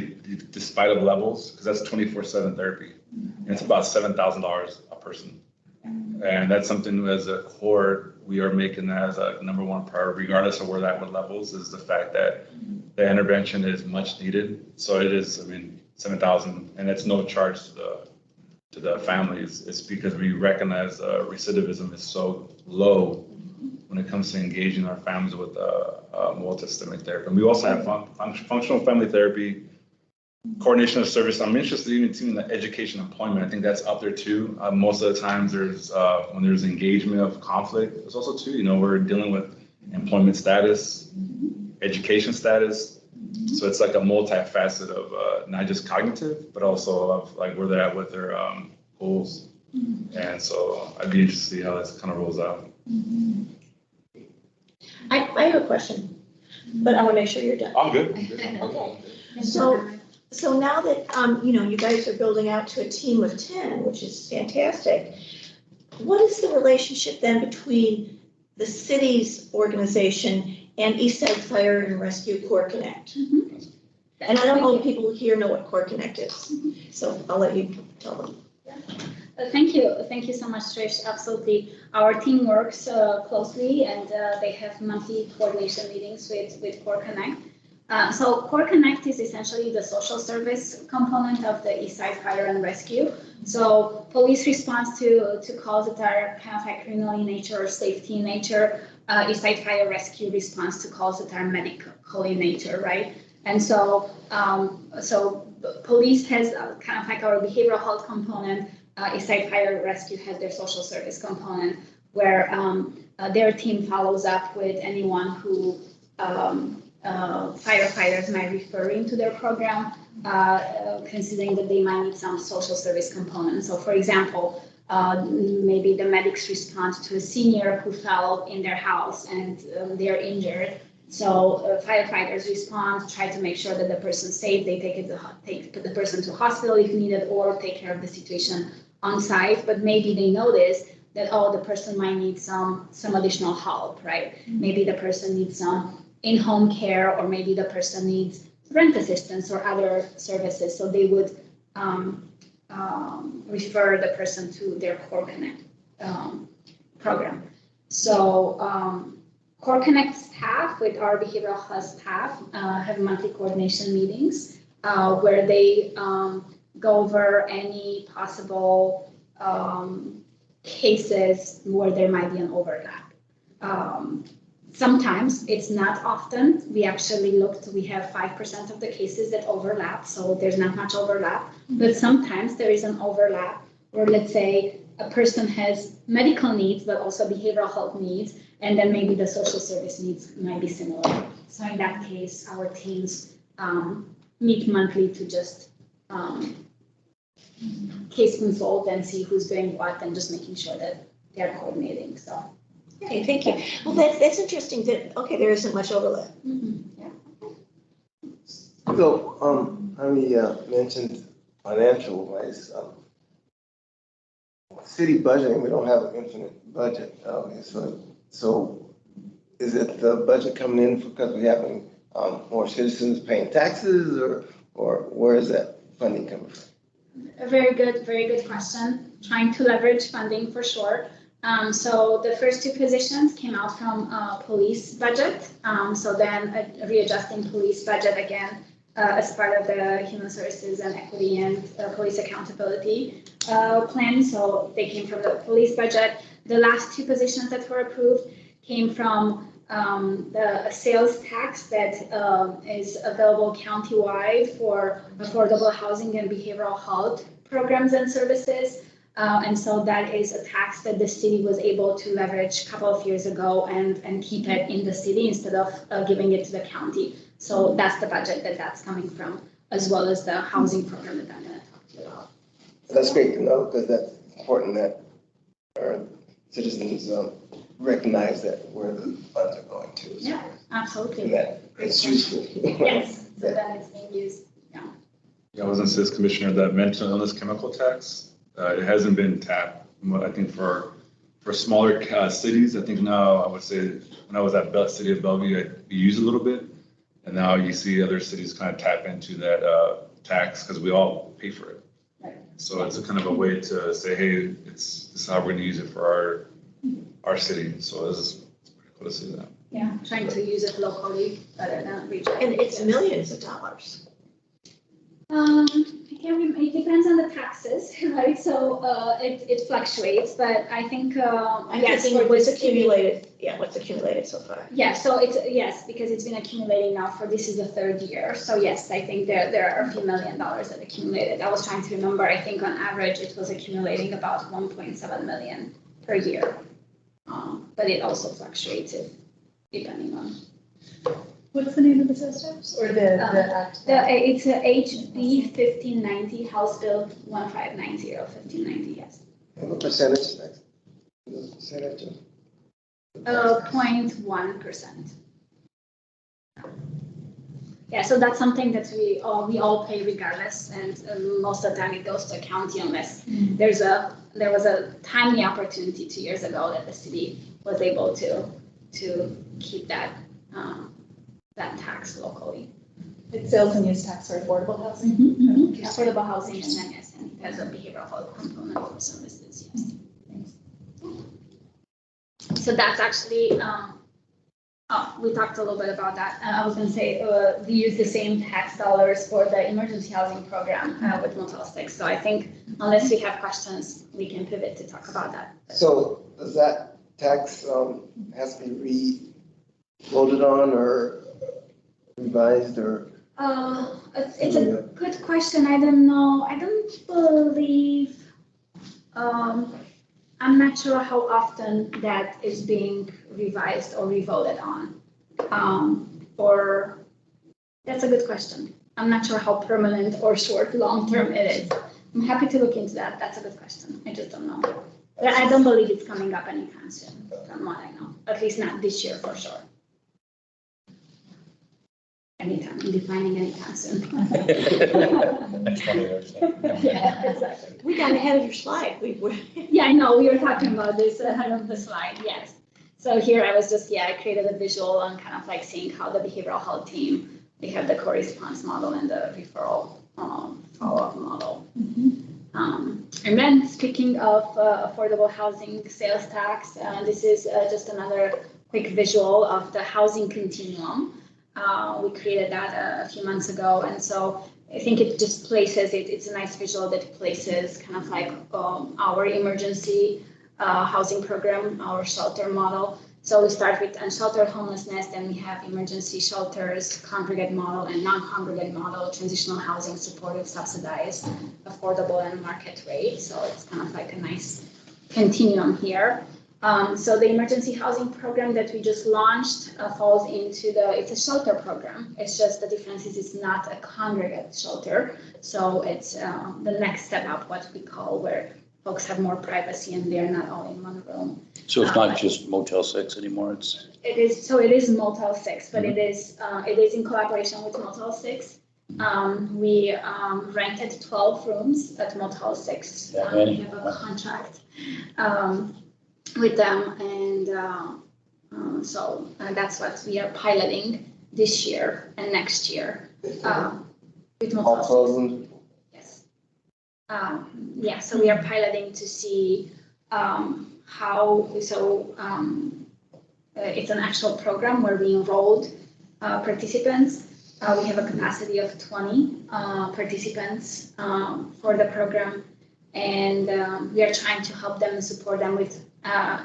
despite of levels, because that's 24/7 therapy, and it's about $7,000 a person. And that's something as a core, we are making that as a number one priority, regardless of where that one levels, is the fact that the intervention is much needed. So it is, I mean, 7,000, and it's no charge to the families. It's because we recognize recidivism is so low when it comes to engaging our families with multi-systemic therapy. And we also have functional family therapy, coordination of service. I'm interested in the education employment. I think that's up there too. Most of the times there's when there's engagement of conflict, there's also too, we're dealing with employment status, education status. So it's like a multifaceted of not just cognitive, but also of like where they're at with their goals. And so I'd be interested to see how that kind of rolls out.
I have a question, but I want to make sure you're done.
I'm good.
Okay. So now that, you guys are building out to a team of 10, which is fantastic, what is the relationship then between the city's organization and Eastside Fire and Rescue Core Connect? And I don't know if people here know what Core Connect is, so I'll let you tell them.
Thank you. Thank you so much, Trish. Absolutely. Our team works closely, and they have monthly coordination meetings with Core Connect. So Core Connect is essentially the social service component of the Eastside Fire and Rescue. So police response to calls that are kind of like criminal in nature or safety in nature. Eastside Fire Rescue response to calls that are medical in nature, right? And so police has kind of like our behavioral health component. Eastside Fire Rescue has their social service component, where their team follows up with anyone who firefighters might refer into their program, considering that they might need some social service component. So for example, maybe the medics respond to a senior who fell in their house and they're injured. So firefighters respond, try to make sure that the person's safe. They take the person to hospital if needed, or take care of the situation on site. But maybe they notice that, the person might need some additional help, right? Maybe the person needs some in-home care, or maybe the person needs rent assistance or other services. So they would refer the person to their Core Connect program. So Core Connect staff with our behavioral health staff have monthly coordination meetings where they go over any possible cases where there might be an overlap. Sometimes, it's not often, we actually we have 5% of the cases that overlap, so there's not much overlap. But sometimes there is an overlap where, let's say, a person has medical needs, but also behavioral health needs, and then maybe the social service needs might be similar. So in that case, our teams meet monthly to just case consult and see who's doing what, and just making sure that they're coordinating, so.
Okay, thank you. Well, that's interesting that, there isn't much overlap.
Yeah.
So, Jaime mentioned financial wise, city budgeting, we don't have an infinite budget. So is it the budget coming in because we having more citizens paying taxes, or where is that funding coming from?
A very good question. Trying to leverage funding for sure. So the first two positions came out from police budget. So then readjusting police budget again as part of the Human Services and Equity and Police Accountability plan. So they came from the police budget. The last two positions that were approved came from the sales tax that is available countywide for affordable housing and behavioral health programs and services. And so that is a tax that the city was able to leverage a couple of years ago and keep it in the city instead of giving it to the county. So that's the budget that's coming from, as well as the housing program that I'm going to talk to you about.
That's great to know, because that's important that our citizens recognize that where the funds are going to.
Yeah, absolutely.
And that it's useful.
Yes, so that it's being used.
Yeah, I was in Citizen Commissioner that mental illness chemical tax. It hasn't been tapped, I think, for smaller cities. I think now, I would say, when I was at City of Bellevue, we used a little bit. And now you see other cities kind of tap into that tax because we all pay for it.
Right.
So it's a kind of a way to say, hey, this is how we're going to use it for our city. So it's pretty cool to see that.
Yeah, trying to use it locally rather than regionally.
And it's millions of dollars.
It depends on the taxes, right? So it fluctuates, but I think yes,
thinking what's accumulated. Yeah, what's accumulated so far.
Yeah, so yes, because it's been accumulating now for this is the third year. So yes, I think there are a few $1 million that accumulated. I was trying to remember. I think on average it was accumulating about 1.7 million per year, but it also fluctuates depending on.
What's the name of the sales tax or the act?
It's a HB 1590, House Bill 1590, yes.
And what percentage tax? The percentage of?
0.1%. Yeah, so that's something that we all pay regardless, and most of the time it goes to a county unless there was a timely opportunity 2 years ago that the city was able to keep that tax locally.
It's sales and use tax for affordable housing?
Affordable housing, and then yes, and it has a behavioral health component for services, yes. Thanks. So that's actually, we talked a little bit about that. I was going to say we use the same tax dollars for the emergency housing program with Motel 6. So I think unless we have questions, we can pivot to talk about that.
So does that tax has to be voted on or revised or?
It's a good question. I don't know. I don't believe, I'm not sure how often that is being revised or revoted on. Or that's a good question. I'm not sure how permanent or short, long term it is. I'm happy to look into that. That's a good question. I just don't know. But I don't believe it's coming up anytime soon, from what I know. At least not this year for sure. Anytime, I'm defining anytime soon. Yeah, exactly.
We got ahead of your slide.
Yeah, I know. We were talking about this ahead of the slide. Yes. So here I was just, I created a visual on kind of like seeing how the behavioral health team, they have the co-response model and the referral follow-up model. And then speaking of affordable housing sales tax, this is just another quick visual of the housing continuum. We created that a few months ago, and so I think it just places it. It's a nice visual that places kind of like our emergency housing program, our shelter model. So we start with unsheltered homelessness, then we have emergency shelters, congregate model, and non-congregate model, transitional housing, supportive, subsidized, affordable, and market rate. So it's kind of like a nice continuum here. So the emergency housing program that we just launched falls into it's a shelter program. It's just the difference is it's not a congregate shelter. So it's the next step up, what we call where folks have more privacy and they're not all in one room.
So it's not just Motel 6 anymore,
It is Motel 6, but it is in collaboration with Motel 6. We rented 12 rooms at Motel 6.
Yeah,
We have a contract with them, and so that's what we are piloting this year and next year with
All
Motel 6.
12
Yes. Yeah, so we are piloting to see how, it's an actual program where we enrolled participants. We have a capacity of 20 participants for the program, and we are trying to help them and support them with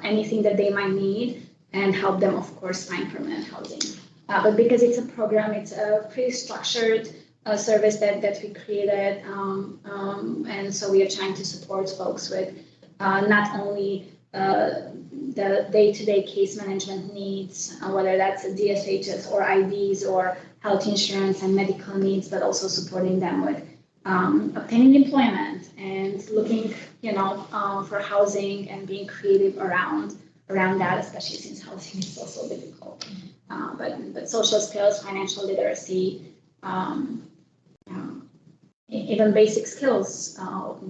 anything that they might need and help them, of course, find permanent housing. But because it's a program, it's a pretty structured service that we created, and so we are trying to support folks with not only the day-to-day case management needs, whether that's a DSHs or IDs or health insurance and medical needs, but also supporting them with obtaining employment and looking, for housing and being creative around that, especially since housing is so difficult. But social skills, financial literacy, even basic skills,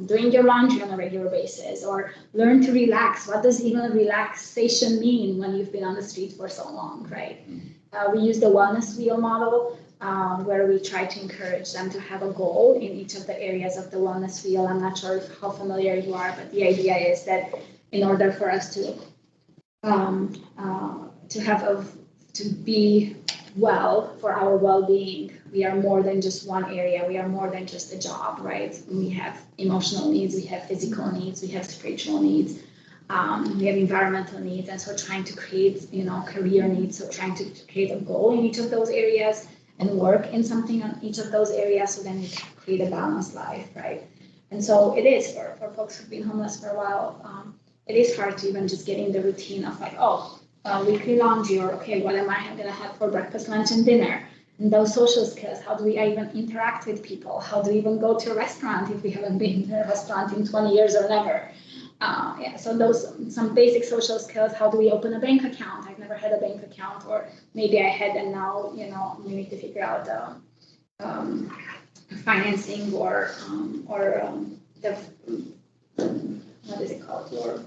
doing your laundry on a regular basis, or learn to relax. What does even relaxation mean when you've been on the street for so long, right? We use the wellness wheel model, where we try to encourage them to have a goal in each of the areas of the wellness wheel. I'm not sure how familiar you are, but the idea is that in order for us to be well for our well-being, we are more than just one area. We are more than just a job, right? We have emotional needs, we have physical needs, we have spiritual needs, we have environmental needs, and so trying to create, career needs. So trying to create a goal in each of those areas and work in something on each of those areas, so then we can create a balanced life, right? And so it is for folks who've been homeless for a while. It is hard to even just get in the routine of like, weekly laundry, or okay, what am I going to have for breakfast, lunch, and dinner? And those social skills, how do we even interact with people? How do we even go to a restaurant if we haven't been to a restaurant in 20 years or never? So those, some basic social skills. How do we open a bank account? I've never had a bank account, or maybe I had, and now, we need to figure out financing or the, what is it called?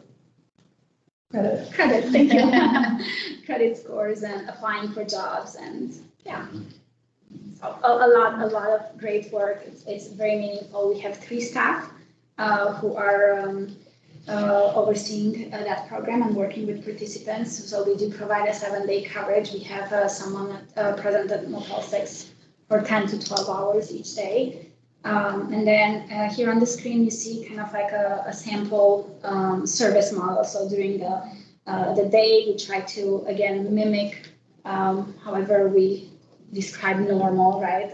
Credit, thank you. Credit scores and applying for jobs, and so a lot of great work. It's very meaningful. We have 3 staff who are overseeing that program and working with participants. So we do provide a 7-day coverage. We have someone present at Motel 6 for 10 to 12 hours each day. And then here on the screen, you see kind of like a sample service model. So during the day, we try to, again, mimic however we describe normal, right?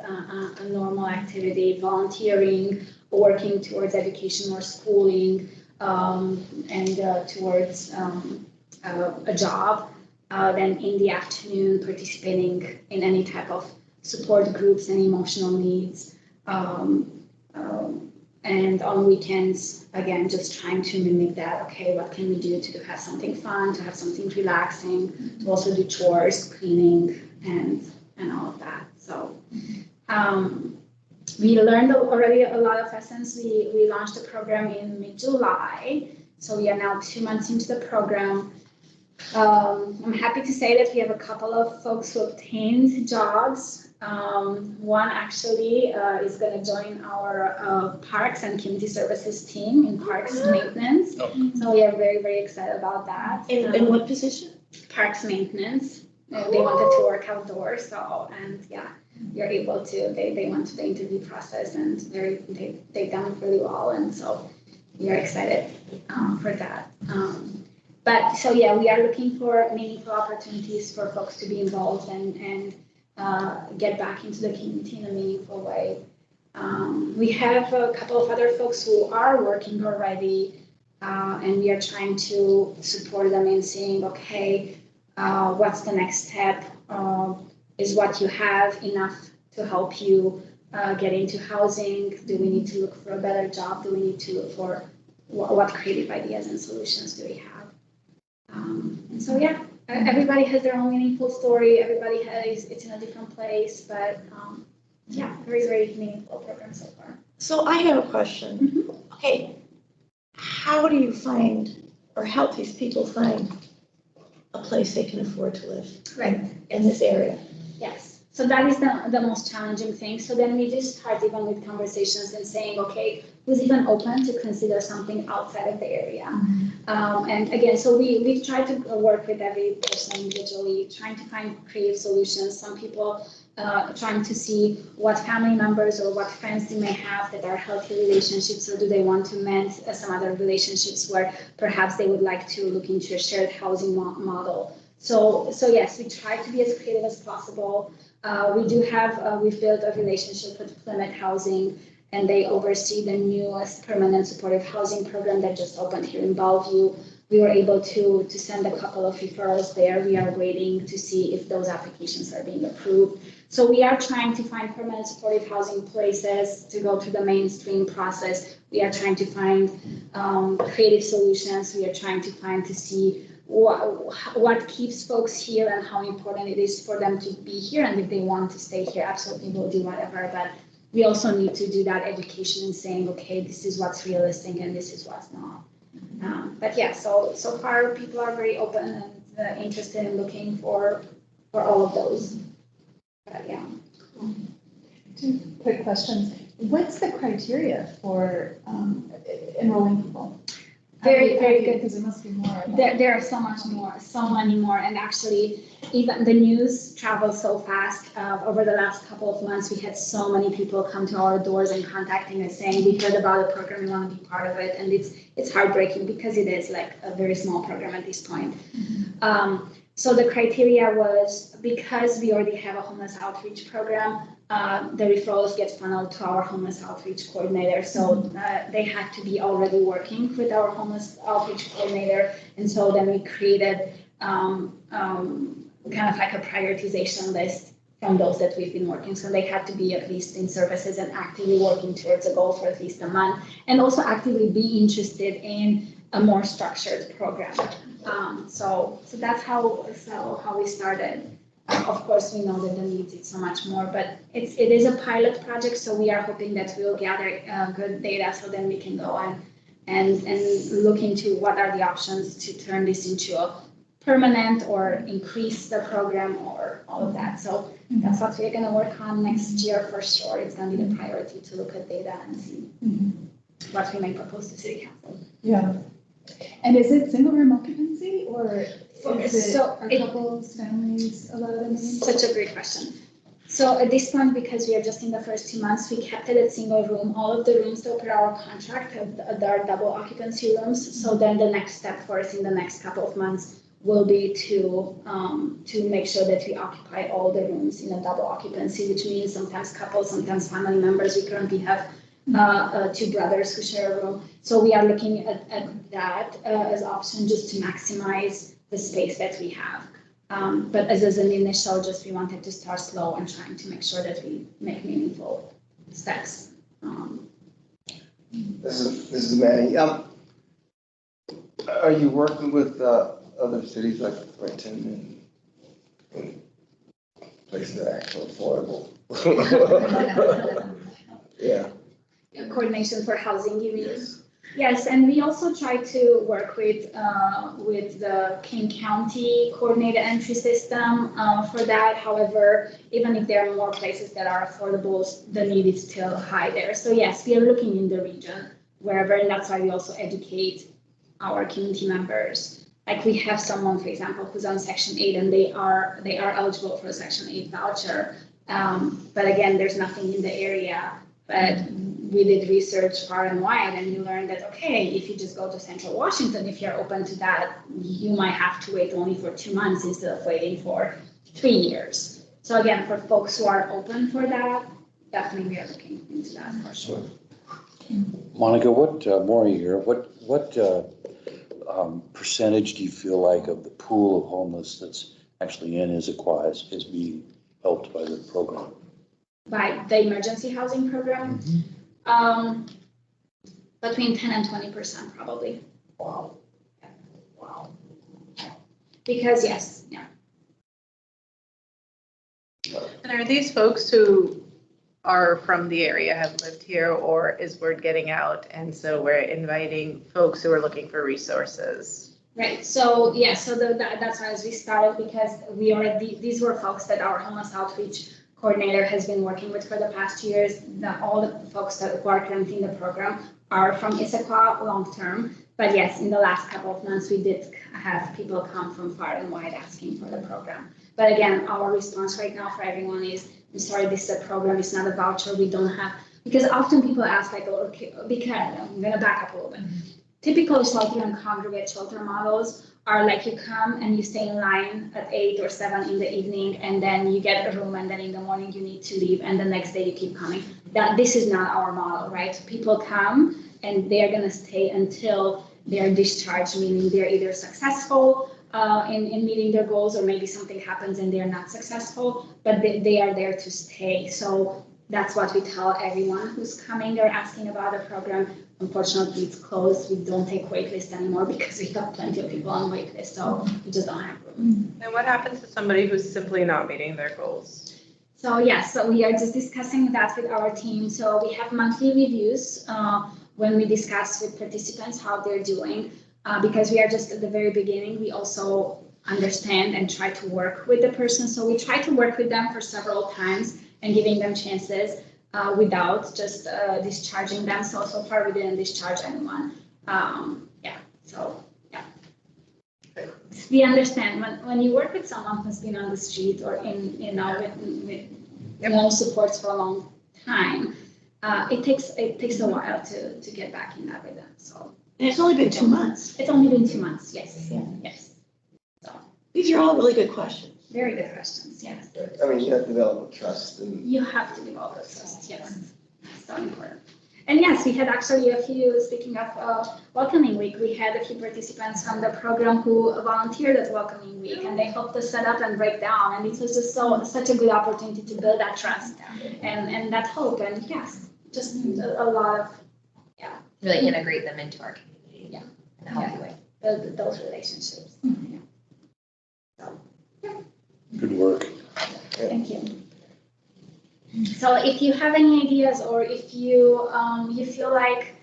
A normal activity, volunteering, working towards education or schooling, and towards a job. Then in the afternoon, participating in any type of support groups and emotional needs. And on weekends, again, just trying to mimic that. Okay, what can we do to have something fun, to have something relaxing, to also do chores, cleaning, and all of that. So we learned already a lot of lessons. We launched the program in mid-July. So we are now 2 months into the program. I'm happy to say that we have a couple of folks who obtained jobs. One actually is going to join our parks and community services team in parks maintenance. So we are very, very excited about that.
In what position?
Parks maintenance. They wanted to work outdoors, so, and we are able to. They went through the interview process, and they've done really well, and so we are excited for that. But so we are looking for meaningful opportunities for folks to be involved and get back into the community in a meaningful way. We have a couple of other folks who are working already, and we are trying to support them in saying, okay, what's the next step? Is what you have enough to help you get into housing? Do we need to look for a better job? Do we need to look for what creative ideas and solutions do we have? And so, everybody has their own meaningful story. Everybody it's in a different place, but Yeah, very, very meaningful program so far.
So I have a question. Okay, how do you find or help these people find a place they can afford to live
Right.
in this area?
Yes. So that is the most challenging thing. So then we just start even with conversations and saying, okay, who's even open to consider something outside of the area? And again, so we try to work with every person individually, trying to find creative solutions. Some people trying to see what family members or what friends they may have that are healthy relationships, or do they want to mend some other relationships where perhaps they would like to look into a shared housing model. So yes, we try to be as creative as possible. We do have, we've built a relationship with Plymouth Housing, and they oversee the newest permanent supportive housing program that just opened here in Bellevue. We were able to send a couple of referrals there. We are waiting to see if those applications are being approved. So we are trying to find permanent supportive housing places to go through the mainstream process. We are trying to find creative solutions. We are trying to see what keeps folks here and how important it is for them to be here. And if they want to stay here, absolutely we'll do whatever. But we also need to do that education and saying, okay, this is what's realistic and this is what's not. But yeah, so far people are very open and interested in looking for all of those. But yeah.
2 quick questions. What's the criteria for enrolling people?
Very, very good.
Because there must be more.
There are so many more. And actually, even the news travels so fast. Over the last couple of months, we had so many people come to our doors and contacting us saying, we heard about the program, we want to be part of it. And it's heartbreaking because it is like a very small program at this point. So the criteria was, because we already have a homeless outreach program, the referrals get funneled to our homeless outreach coordinator. So they had to be already working with our homeless outreach coordinator. And so then we created kind of like a prioritization list from those that we've been working. So they had to be at least in services and actively working towards a goal for at least a month, and also actively be interested in a more structured program. So that's how we started. Of course, we know that the needs is so much more, but it is a pilot project, so we are hoping that we'll gather good data, so then we can go and look into what are the options to turn this into a permanent or increase the program or all of that. So that's what we're going to work on next year for sure. It's going to be the priority to look at data and see what we may propose to City Council.
Yeah. And is it single room occupancy, or is
So
are couples, families allowed in?
Such a great question. So at this point, because we are just in the first 2 months, we kept it at single room. All of the rooms that per our contract are double occupancy rooms. So then the next step for us in the next couple of months will be to make sure that we occupy all the rooms in a double occupancy, which means sometimes couples, sometimes family members. We currently have 2 brothers who share a room. So we are looking at that as option, just to maximize the space that we have. But as an initial, just we wanted to start slow and trying to make sure that we make meaningful steps.
This is Manny. Are you working with other cities like Renton and places that are actually affordable? Yeah.
Coordination for housing, you mean?
Yes.
Yes, and we also try to work with the King County coordinated entry system for that. However, even if there are more places that are affordable, the need is still high there. So yes, we are looking in the region wherever, and that's why we also educate our community members. Like we have someone, for example, who's on Section 8 and they are eligible for a Section 8 voucher. But again, there's nothing in the area. But we did research far and wide, and we learned that, okay, if you just go to Central Washington, if you're open to that, you might have to wait only for 2 months instead of waiting for 3 years. So again, for folks who are open for that, definitely we are looking into that for sure.
Monica, Maury here, what percentage do you feel like of the pool of homeless that's actually in Issaquah is being helped by the program?
By the emergency housing program? Between 10 and 20% probably.
Wow.
Wow. Because yes, yeah.
And are these folks who are from the area, have lived here, or is word getting out? And so we're inviting folks who are looking for resources.
Right, so yeah, so that's why we started, because these were folks that our homeless outreach coordinator has been working with for the past 2 years. All the folks that who are currently in the program are from Issaquah long-term. But yes, in the last couple of months, we did have people come from far and wide asking for the program. But again, our response right now for everyone is, I'm sorry, this is a program, it's not a voucher, we don't have, because often people ask like, okay, because I'm gonna back up a little bit. Typical shelter and congregate shelter models are like you come and you stay in line at 8 or 7 in the evening, and then you get a room, and then in the morning you need to leave, and the next day you keep coming. This is not our model, right? People come and they're gonna stay until they're discharged, meaning they're either successful in meeting their goals, or maybe something happens and they're not successful, but they are there to stay. So that's what we tell everyone who's coming. They're asking about the program. Unfortunately, it's closed. We don't take wait lists anymore because we have plenty of people on wait list, so we just don't have room.
And what happens to somebody who's simply not meeting their goals?
So yes, so we are just discussing that with our team. So we have monthly reviews when we discuss with participants how they're doing, because we are just at the very beginning. We also understand and try to work with the person. So we try to work with them for several times and giving them chances without just discharging them. So far we didn't discharge anyone. We understand when you work with someone who's been on the street or with supports for a long time, it takes a while to get back in that with them. So
And it's only been 2 months.
it's only been 2 months. Yes.
Yeah.
Yes. So
These are all really good questions.
very good questions. Yes.
I mean, you have to develop trust and
You have to develop those trust. Yes. So important. And yes, we had actually a few, speaking of welcoming week, we had a few participants from the program who volunteered at welcoming week, and they helped us set up and break down. And it was just such a good opportunity to build that trust and that hope. And yes, just a lot of,
Really integrate them into our community.
Yeah.
In a healthy way.
build those relationships.
Good work.
Thank you. So if you have any ideas, or if you you feel like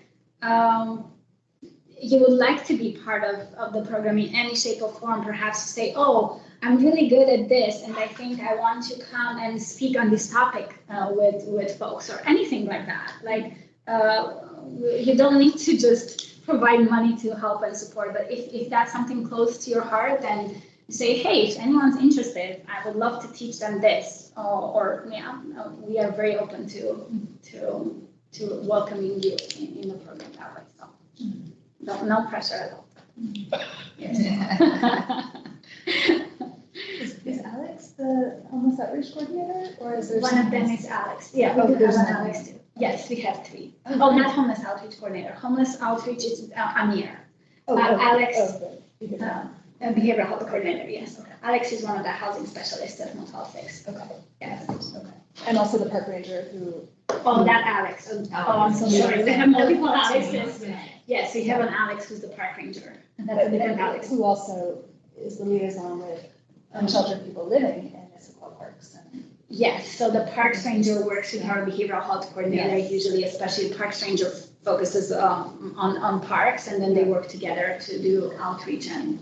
you would like to be part of the program in any shape or form, perhaps say, oh, I'm really good at this, and I think I want to come and speak on this topic with folks, or anything like that. Like you don't need to just provide money to help and support, but if that's something close to your heart, then say, hey, if anyone's interested, I would love to teach them this, we are very open to welcoming you in the program that way. So no pressure at all. Yes.
Is Alex the homeless outreach coordinator, or is there
One of
someone
them
else?
is Alex. Yeah,
Oh,
we do have
there's
an
another
Alex
one.
too. Yes, we have 3. Oh, not homeless outreach coordinator. Homeless outreach is Amir. Alex. Behavioral health coordinator, yes. Alex is one of the housing specialists at Motel 6.
Okay.
Yes.
Okay. And also the park ranger who.
Oh, that Alex. Oh, I'm so sorry. We have multiple Alexes. Yes, we have an Alex who's the park ranger. And that's a different Alex.
Who also is the liaison with unsheltered people living in Issaquah Parks.
Yes, so the parks ranger works with our behavioral health coordinator, usually, especially parks ranger focuses on parks, and then they work together to do outreach and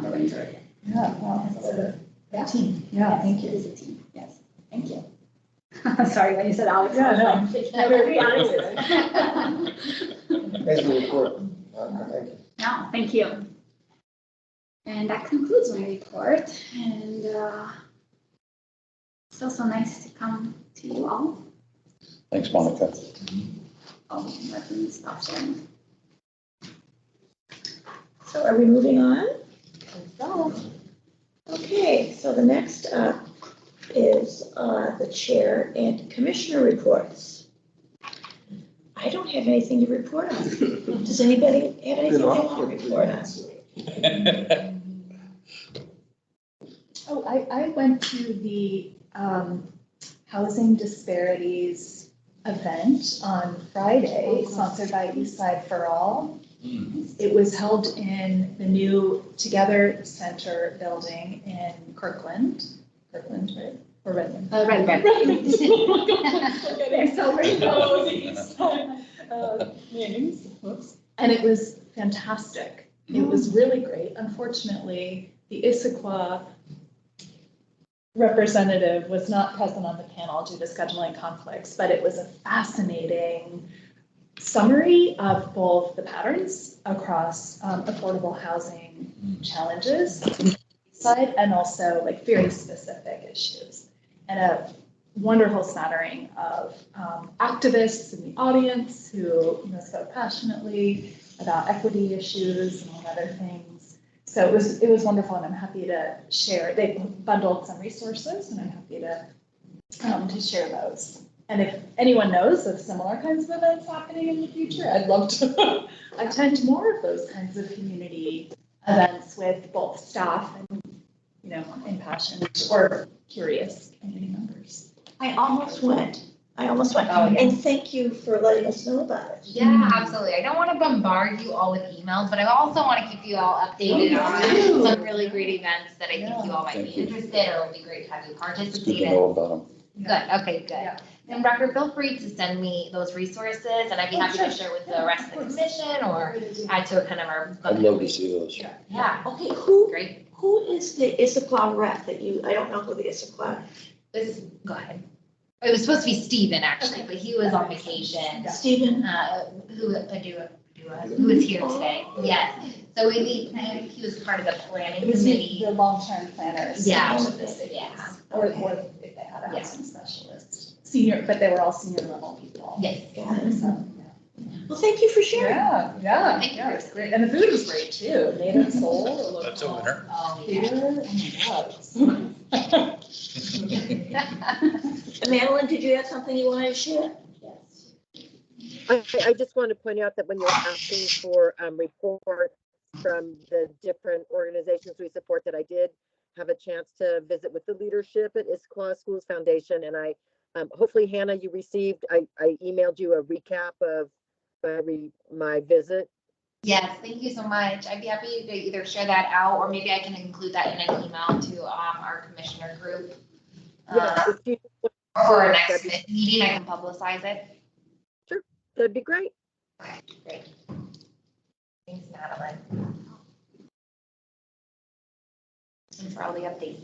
the ranger.
Yeah, wow, that's a team. Yeah,
Yes,
thank
it
you.
is a team, yes, thank you. Sorry, when you said Alex.
Yeah, no.
I was like, every Alex.
Thanks for the report. Thank you.
No, thank you. And that concludes my report, and it's also nice to come to you all.
Thanks, Monica.
Oh, let me stop sharing.
So are we moving on? Okay, so the next up is the chair and commissioner reports. I don't have anything to report on. Does anybody have anything they want to report on?
Oh, I went to the housing disparities event on Friday, sponsored by Eastside for All. It was held in the new Together Center building in Kirkland, right? Or Redmond.
Redmond.
Forgetting so many those names. Whoops. And it was fantastic. It was really great. Unfortunately, the Issaquah representative was not present on the panel due to scheduling conflicts, but it was a fascinating summary of both the patterns across affordable housing challenges side and also like very specific issues, and a wonderful smattering of activists in the audience who spoke passionately about equity issues and other things. So it was wonderful, and I'm happy to share. They bundled some resources, and I'm happy to share those. And if anyone knows of similar kinds of events happening in the future, I'd love to attend more of those kinds of community events with both staff and, impassioned or curious community members.
I almost went.
Oh, yeah.
And thank you for letting us know about it.
Yeah, absolutely. I don't want to bombard you all with emails, but I also want to keep you all updated on some really great events that I think you all might be interested, or it would be great to have you
It's good
participate
to
in.
know about them.
Good, okay, good.
Yeah.
And Record, feel free to send me those resources, and I'd be happy to share with the rest of the commission or add to kind of our.
I'd love to see those.
Yeah,
Okay,
great.
who is the Issaquah rep that I don't know who the Issaquah,
Go ahead. It was supposed to be Steven, actually, but he was on vacation.
Stephen?
Who is here today. Yes. So he was part of the planning
It was
committee.
the long-term planners.
Yeah.
Of the cities,
Yeah.
or if they had a housing specialist. Senior, but they were all senior level people.
Yes.
So,
Well, thank you for sharing.
yeah,
Thank you.
yeah, it's great. And the food was great too. Native soul, a local.
That's a winner.
Oh,
Theater, oh my God.
Madeline, did you have something you wanted to share?
I just wanted to point out that when you're asking for reports from the different organizations we support, that I did have a chance to visit with the leadership at Issaquah Schools Foundation, and I hopefully, Hannah, you received. I emailed you a recap of my visit.
Yes, thank you so much. I'd be happy to either share that out, or maybe I can include that in an email to our commissioner group.
Yeah, if you,
For our next meeting, I can publicize it.
sure, that'd be great.
Okay, great. Thanks, Madeline. Thanks for all the updates.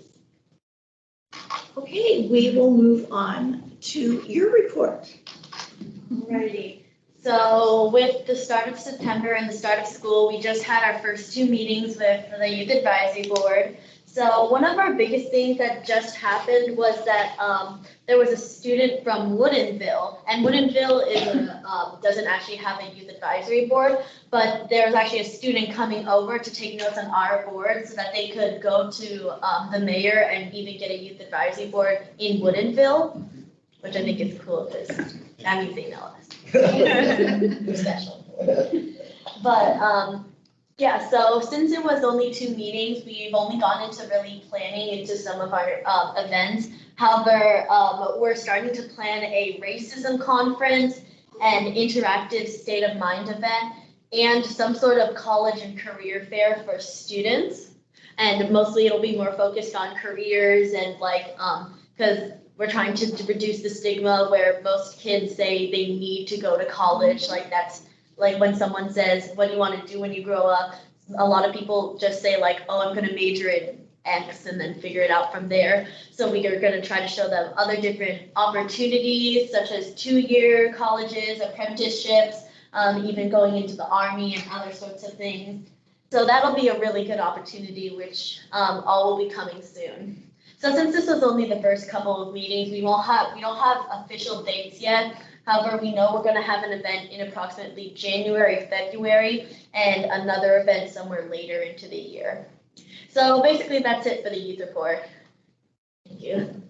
Okay, we will move on to your report.
Alrighty. So with the start of September and the start of school, we just had our first 2 meetings with the Youth Advisory Board. So one of our biggest things that just happened was that there was a student from Woodinville, and Woodinville doesn't actually have a youth advisory board, but there's actually a student coming over to take notes on our board so that they could go to the mayor and even get a youth advisory board in Woodinville, which I think is cool because that means they know us. We're special. But yeah, so since it was only 2 meetings, we've only gone into really planning into some of our events. However, we're starting to plan a racism conference, an interactive state of mind event, and some sort of college and career fair for students. And mostly it'll be more focused on careers and because we're trying to reduce the stigma where most kids say they need to go to college. Like that's like when someone says, what do you want to do when you grow up? A lot of people just say oh, I'm going to major in X and then figure it out from there. So we are going to try to show them other different opportunities, such as 2-year colleges, apprenticeships, even going into the Army and other sorts of things. So that'll be a really good opportunity, which all will be coming soon. So since this was only the first couple of meetings, we don't have official dates yet. However, we know we're going to have an event in approximately January, February, and another event somewhere later into the year. So basically, that's it for the youth report. Thank you.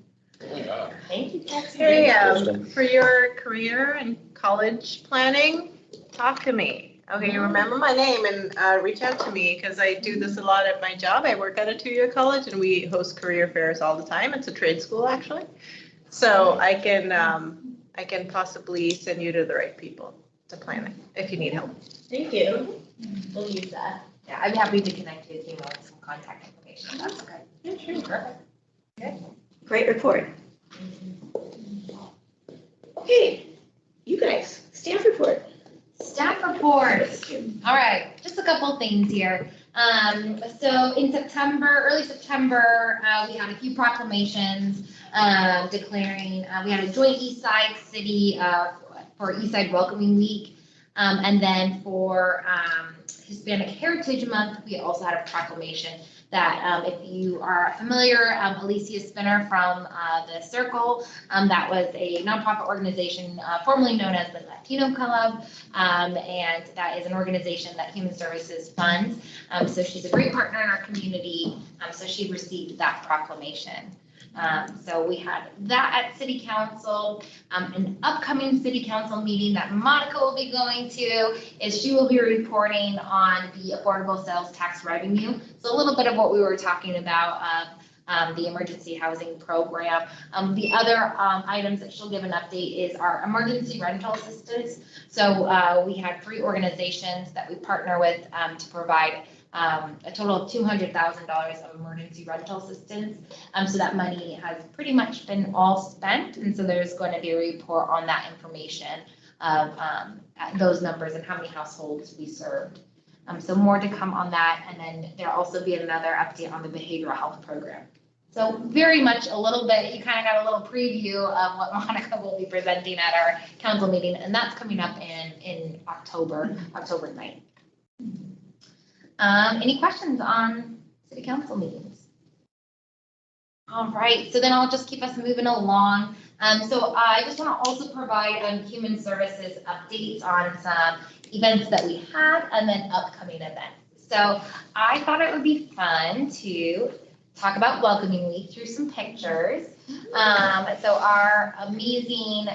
Thank you, Patsy.
Hey, for your career and college planning, talk to me. Okay, you remember my name and reach out to me because I do this a lot at my job. I work at a 2-year college and we host career fairs all the time. It's a trade school actually. So I can possibly send you to the right people to plan it if you need help.
Thank you. We'll use that.
Yeah, I'd be happy to connect you with some contact information. That's okay.
Yeah, sure.
Perfect. Good.
Great report. Okay, you guys, staff report.
Staff reports. All right, just a couple things here. So in September, early September, we had a few proclamations declaring, we had a joint East Side City for East Side Welcoming Week. And then for Hispanic Heritage Month, we also had a proclamation that if you are familiar, Alicia Spinner from the Circle, that was a nonprofit organization formerly known as the Latino Club, and that is an organization that Human Services funds. So she's a great partner in our community, so she received that proclamation. So we had that at City Council. An upcoming City Council meeting that Monica will be going to is she will be reporting on the affordable sales tax revenue. So a little bit of what we were talking about, the emergency housing program. The other items that she'll give an update is our emergency rental assistance. So we had 3 organizations that we partner with to provide a total of $200,000 of emergency rental assistance. So that money has pretty much been all spent. And so there's going to be a report on that information of those numbers and how many households we served. So more to come on that. And then there'll also be another update on the behavioral health program. So very much a little bit, you kind of got a little preview of what Monica will be presenting at our council meeting. And that's coming up in October 9th. Any questions on City Council meetings? All right, so then I'll just keep us moving along. So I just want to also provide Human Services updates on some events that we had and then upcoming events. So I thought it would be fun to talk about Welcoming Week through some pictures. So our amazing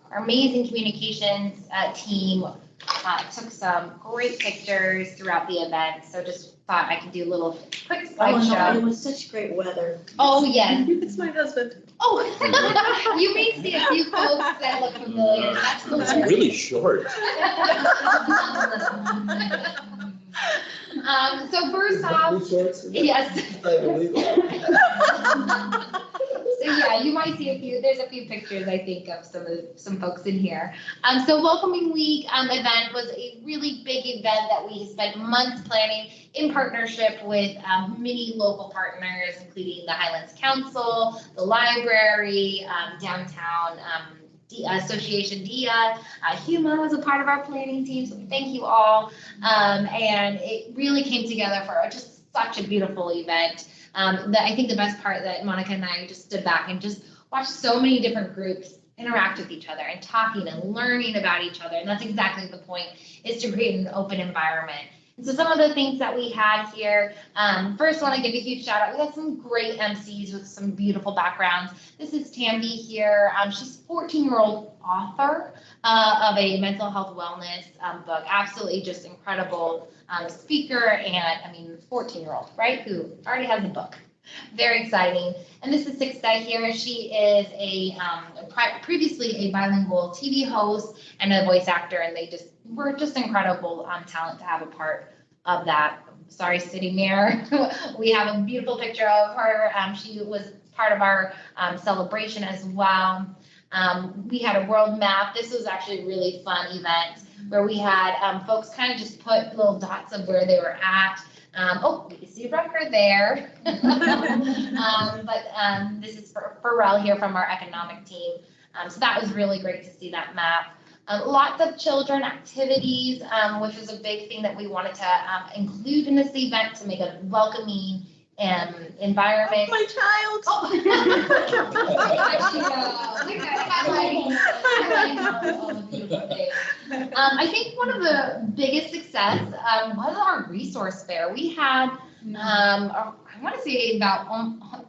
communications team took some great pictures throughout the event. So just thought I could do a little quick slideshow.
No, it was such great weather.
Oh, yes.
It's my husband.
Oh, you may see a few folks that look familiar. That's
It's
hilarious.
really short.
So first off, yes. So yeah, you might see there's a few pictures, I think, of some folks in here. So Welcoming Week event was a really big event that we spent months planning in partnership with many local partners, including the Highlands Council, the library, downtown Association DIA, HUMA was a part of our planning team, so thank you all. And it really came together for just such a beautiful event. I think the best part that Monica and I just stood back and just watched so many different groups interact with each other and talking and learning about each other. And that's exactly the point, is to create an open environment. And so some of the things that we had here, first I want to give a huge shout out. We had some great MCs with some beautiful backgrounds. This is Tambi here. She's a 14-year-old author of a mental health wellness book. Absolutely just incredible speaker, and I mean 14-year-old, right, who already has a book. Very exciting. And this is Sixta here. She is previously a bilingual TV host and a voice actor, and they were just incredible talent to have a part of that. Sorry, City Mayor. We have a beautiful picture of her. She was part of our celebration as well. We had a world map. This was actually a really fun event where we had folks kind of just put little dots of where they were at. You see Rucker there. But this is for Pharrell here from our economic team. So that was really great to see that map. Lots of children activities, which was a big thing that we wanted to include in this event to make a welcoming environment.
My child.
I think one of the biggest success was our resource fair. We had, I want to say about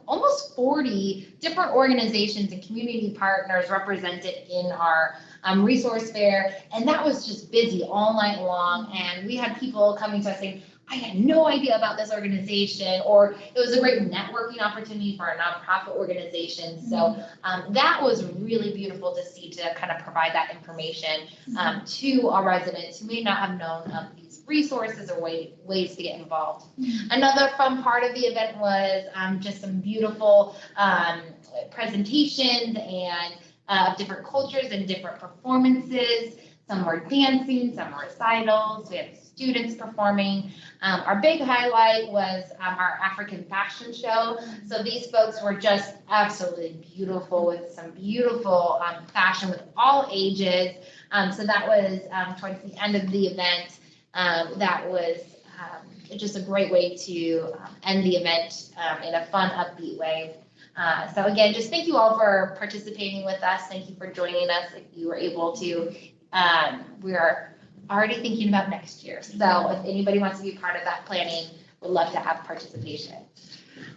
almost 40 different organizations and community partners represented in our resource fair, and that was just busy all night long. And we had people coming to us saying, I had no idea about this organization, or it was a great networking opportunity for a nonprofit organization. So that was really beautiful to see, to kind of provide that information to our residents who may not have known of these resources or ways to get involved. Another fun part of the event was just some beautiful presentations and different cultures and different performances. Some were dancing, some were recitals. We had students performing. Our big highlight was our African fashion show. So these folks were just absolutely beautiful, with some beautiful fashion with all ages. So that was towards the end of the event. That was just a great way to end the event in a fun, upbeat way. So again, just thank you all for participating with us. Thank you for joining us. If you were able to, we are already thinking about next year. So if anybody wants to be part of that planning, would love to have participation.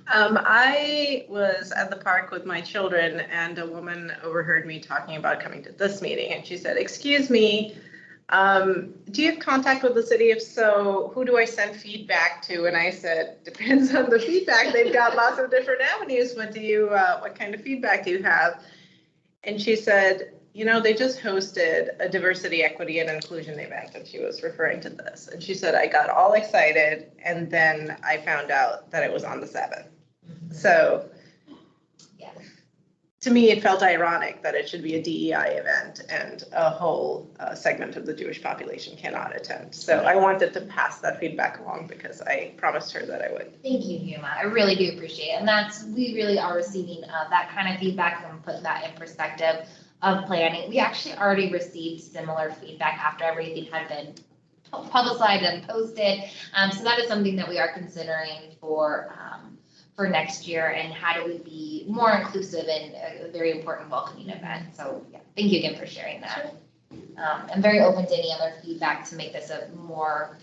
I was at the park with my children, and a woman overheard me talking about coming to this meeting, and she said, "Excuse me, do you have contact with the city? If so, who do I send feedback to?" And I said, "Depends on the feedback. They've got lots of different avenues. What kind of feedback do you have?" And she said, "You know, they just hosted a diversity, equity, and inclusion event," and she was referring to this. And she said, "I got all excited, and then I found out that it was on the 7th. So
Yeah.
to me, it felt ironic that it should be a DEI event and a whole segment of the Jewish population cannot attend. So I wanted to pass that feedback along because I promised her that I would.
Thank you, Yuma. I really do appreciate it. And we really are receiving that kind of feedback and put that in perspective of planning. We actually already received similar feedback after everything had been publicized and posted. So that is something that we are considering for next year, and how do we be more inclusive in a very important welcoming event. So yeah, thank you again for sharing that. I'm very open to any other feedback to make this a more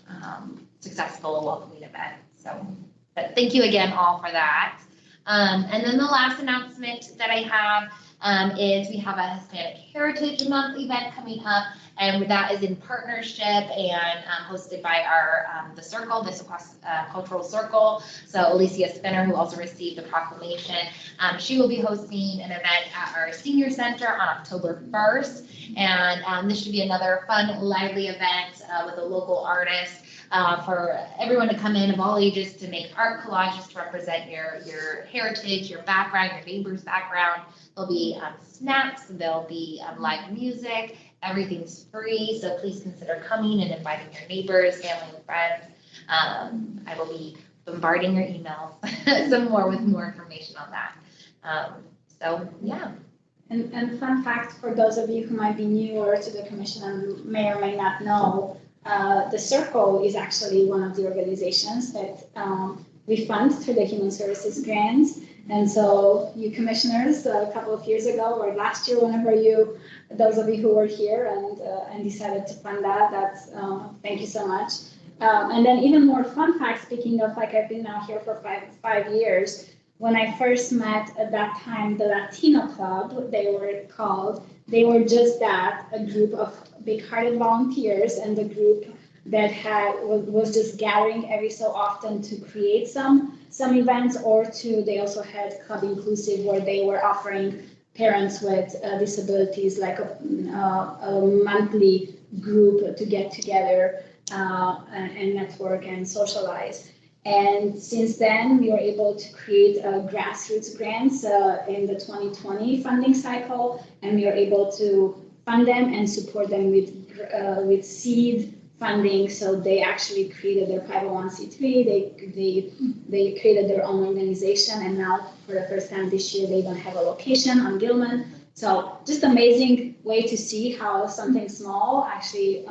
successful welcoming event. So, but thank you again all for that. And then the last announcement that I have is we have a Hispanic Heritage Month event coming up, and that is in partnership and hosted by our the Circle, the Issaquah Cultural Circle. So Alicia Spinner, who also received the proclamation, she will be hosting an event at our Senior Center on October 1st, and this should be another fun, lively event with a local artist. For everyone to come in of all ages to make art collages to represent your heritage, your background, your neighbor's background. There'll be snacks, there'll be live music, everything's free, so please consider coming and inviting your neighbors, family, and friends. I will be bombarding your emails with more information on that. So yeah.
And fun fact for those of you who might be newer to the commission and may or may not know, the Circle is actually one of the organizations that we fund through the Human Services grants. And so you commissioners, a couple of years ago or last year, those of you who were here and decided to fund that's thank you so much. And then even more fun fact, speaking of, like, I've been now here for five years. When I first met at that time, the Latino Club, they were just that, a group of big-hearted volunteers, and the group that was just gathering every so often to create some events, they also had Club Inclusive, where they were offering parents with disabilities like a monthly group to get together and network and socialize. And since then, we were able to create grassroots grants in the 2020 funding cycle, and we were able to fund them and support them with seed funding. So they actually created their 501c3. They created their own organization, and now for the first time this year, they even have a location on Gilman. So just amazing way to see how something small actually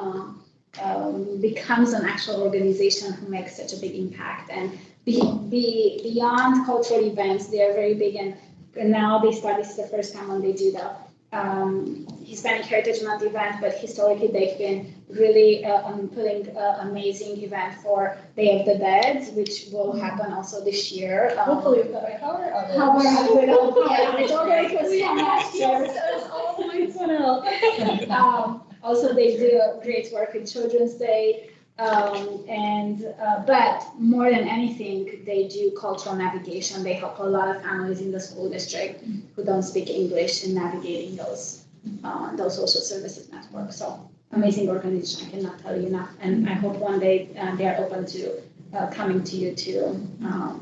becomes an actual organization who makes such a big impact. And beyond cultural events, they are very big, and now this is the first time when they do the Hispanic Heritage Month event, but historically they've been really putting an amazing event for Day of the Dead, which will happen also this year.
Hopefully with the power outage.
Also, they do great work with Children's Day. But more than anything, they do cultural navigation. They help a lot of families in the school district who don't speak English in navigating those social services networks. So amazing organization, I cannot tell you enough. And I hope one day they are open to coming to you too.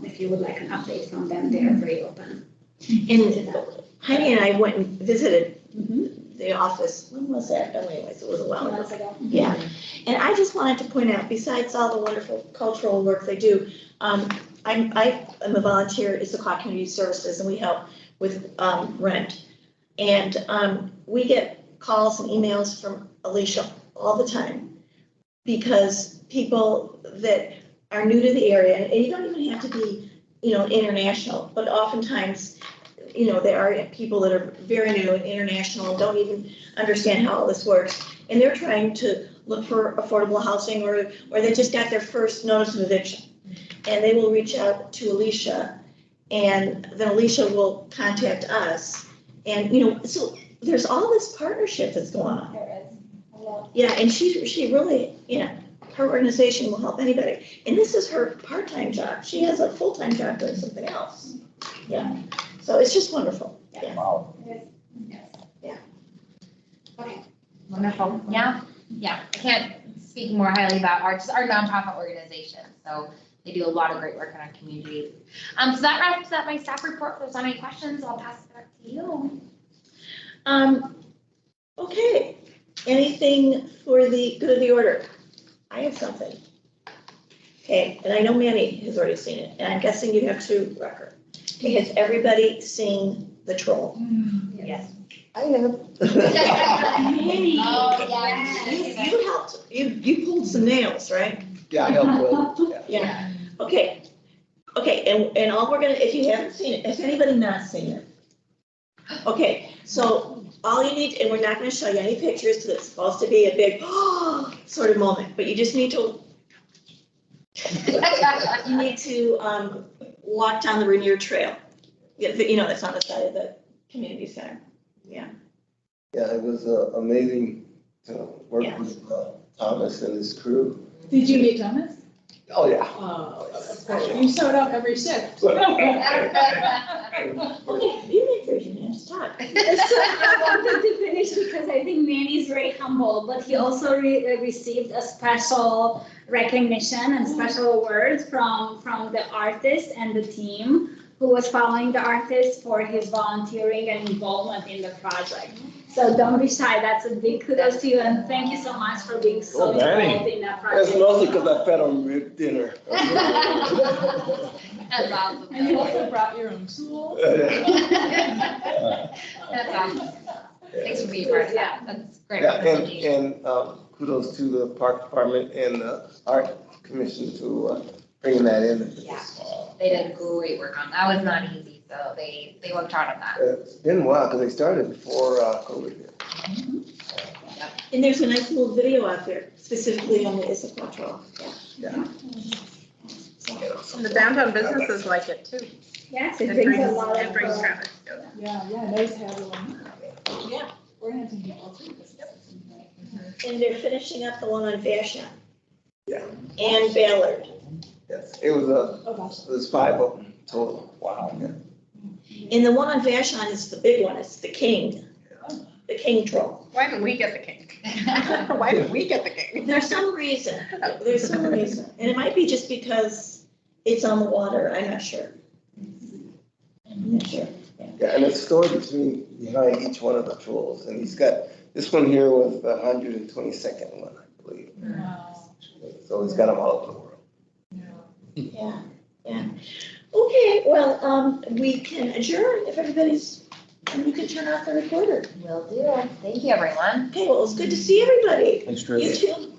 If you would like an update from them, they are very open.
And Heidi and I went and visited the office. When was that? Anyways, it was a while ago. Yeah. And I just wanted to point out, besides all the wonderful cultural work they do, I am a volunteer at Issaquah Community Services, and we help with rent. And we get calls and emails from Alicia all the time because people that are new to the area, and you don't even have to be, international, but oftentimes, there are people that are very new and international and don't even understand how all this works. And they're trying to look for affordable housing, or they just got their first notice of eviction. And they will reach out to Alicia, and then Alicia will contact us. And, so there's all this partnership that's going on.
There is. I love
Yeah, and she really, her organization will help anybody. And this is her part-time job. She has a full-time job doing something else. Yeah, so it's just wonderful. Yeah.
Wow.
Okay, wonderful. Yeah. I can't speak more highly about our nonprofit organization. So they do a lot of great work in our community. So that wraps up my staff report. If there's any questions, I'll pass it back to you.
Okay, anything for the good of the order? I have something. Okay, and I know Manny has already seen it, and I'm guessing you have too, Rucker. Okay, has everybody seen The Troll?
Yes.
I have.
Manny,
Oh, yeah.
you helped, you pulled some nails, right?
Yeah, I helped with it.
Yeah. Okay, and all we're gonna, if you haven't seen it, has anybody not seen it? Okay, so all you need, and we're not gonna show you any pictures, because it's supposed to be a big sort of moment, but you just need to, walk down the Rainier Trail. That's on the side of the community center. Yeah.
Yeah, it was amazing to work
Yeah.
with Thomas and his crew.
Did you meet Thomas?
Oh, yeah.
Of course. You showed up every shift.
Okay, you make yours, you can just talk.
So I wanted to finish because I think Manny's very humble, but he also received a special recognition and special awards from the artist and the team who was following the artist for his volunteering and involvement in the project. So don't be shy. That's a big kudos to you, and thank you so much for being so involved in that project.
That's mostly because I fed on rib dinner.
That's awesome.
And you also brought your own tool.
That's awesome. Thanks for being part of that. That's great.
Yeah,
representation.
and kudos to the park department and the art commission to bringing that in.
Yeah. They did great work on that. Was not easy, so they worked hard on that.
It's been a while, because they started before COVID hit.
And there's a nice little video out there specifically on the Issaquah Trail.
Yeah.
And the downtown businesses like it too.
Yes,
It
it brings a lot
It
of.
brings traffic.
Yeah, Nose had one.
Yeah.
We're having people too.
And they're finishing up the one on Vashon.
Yeah.
And Ballard.
Yes, it was
Oh, gosh.
it was 5 of them total. Wow. Yeah.
And the one on Vashon is the big one, it's the king. The king troll.
Why didn't we get the king? Why didn't we get the king?
There's some reason, and it might be just because it's on the water, I'm not sure. I'm not sure.
Yeah, and it's stored behind each one of the trolls, and he's got, this one here was the 122nd one, I believe.
Wow.
So he's got them all over the world.
Yeah. Okay, well, we can adjourn if everybody's, and you can turn off the recorder.
Will do. Thank you, everyone.
Okay, well, it's good to see everybody.
Thanks, Drew.
You too.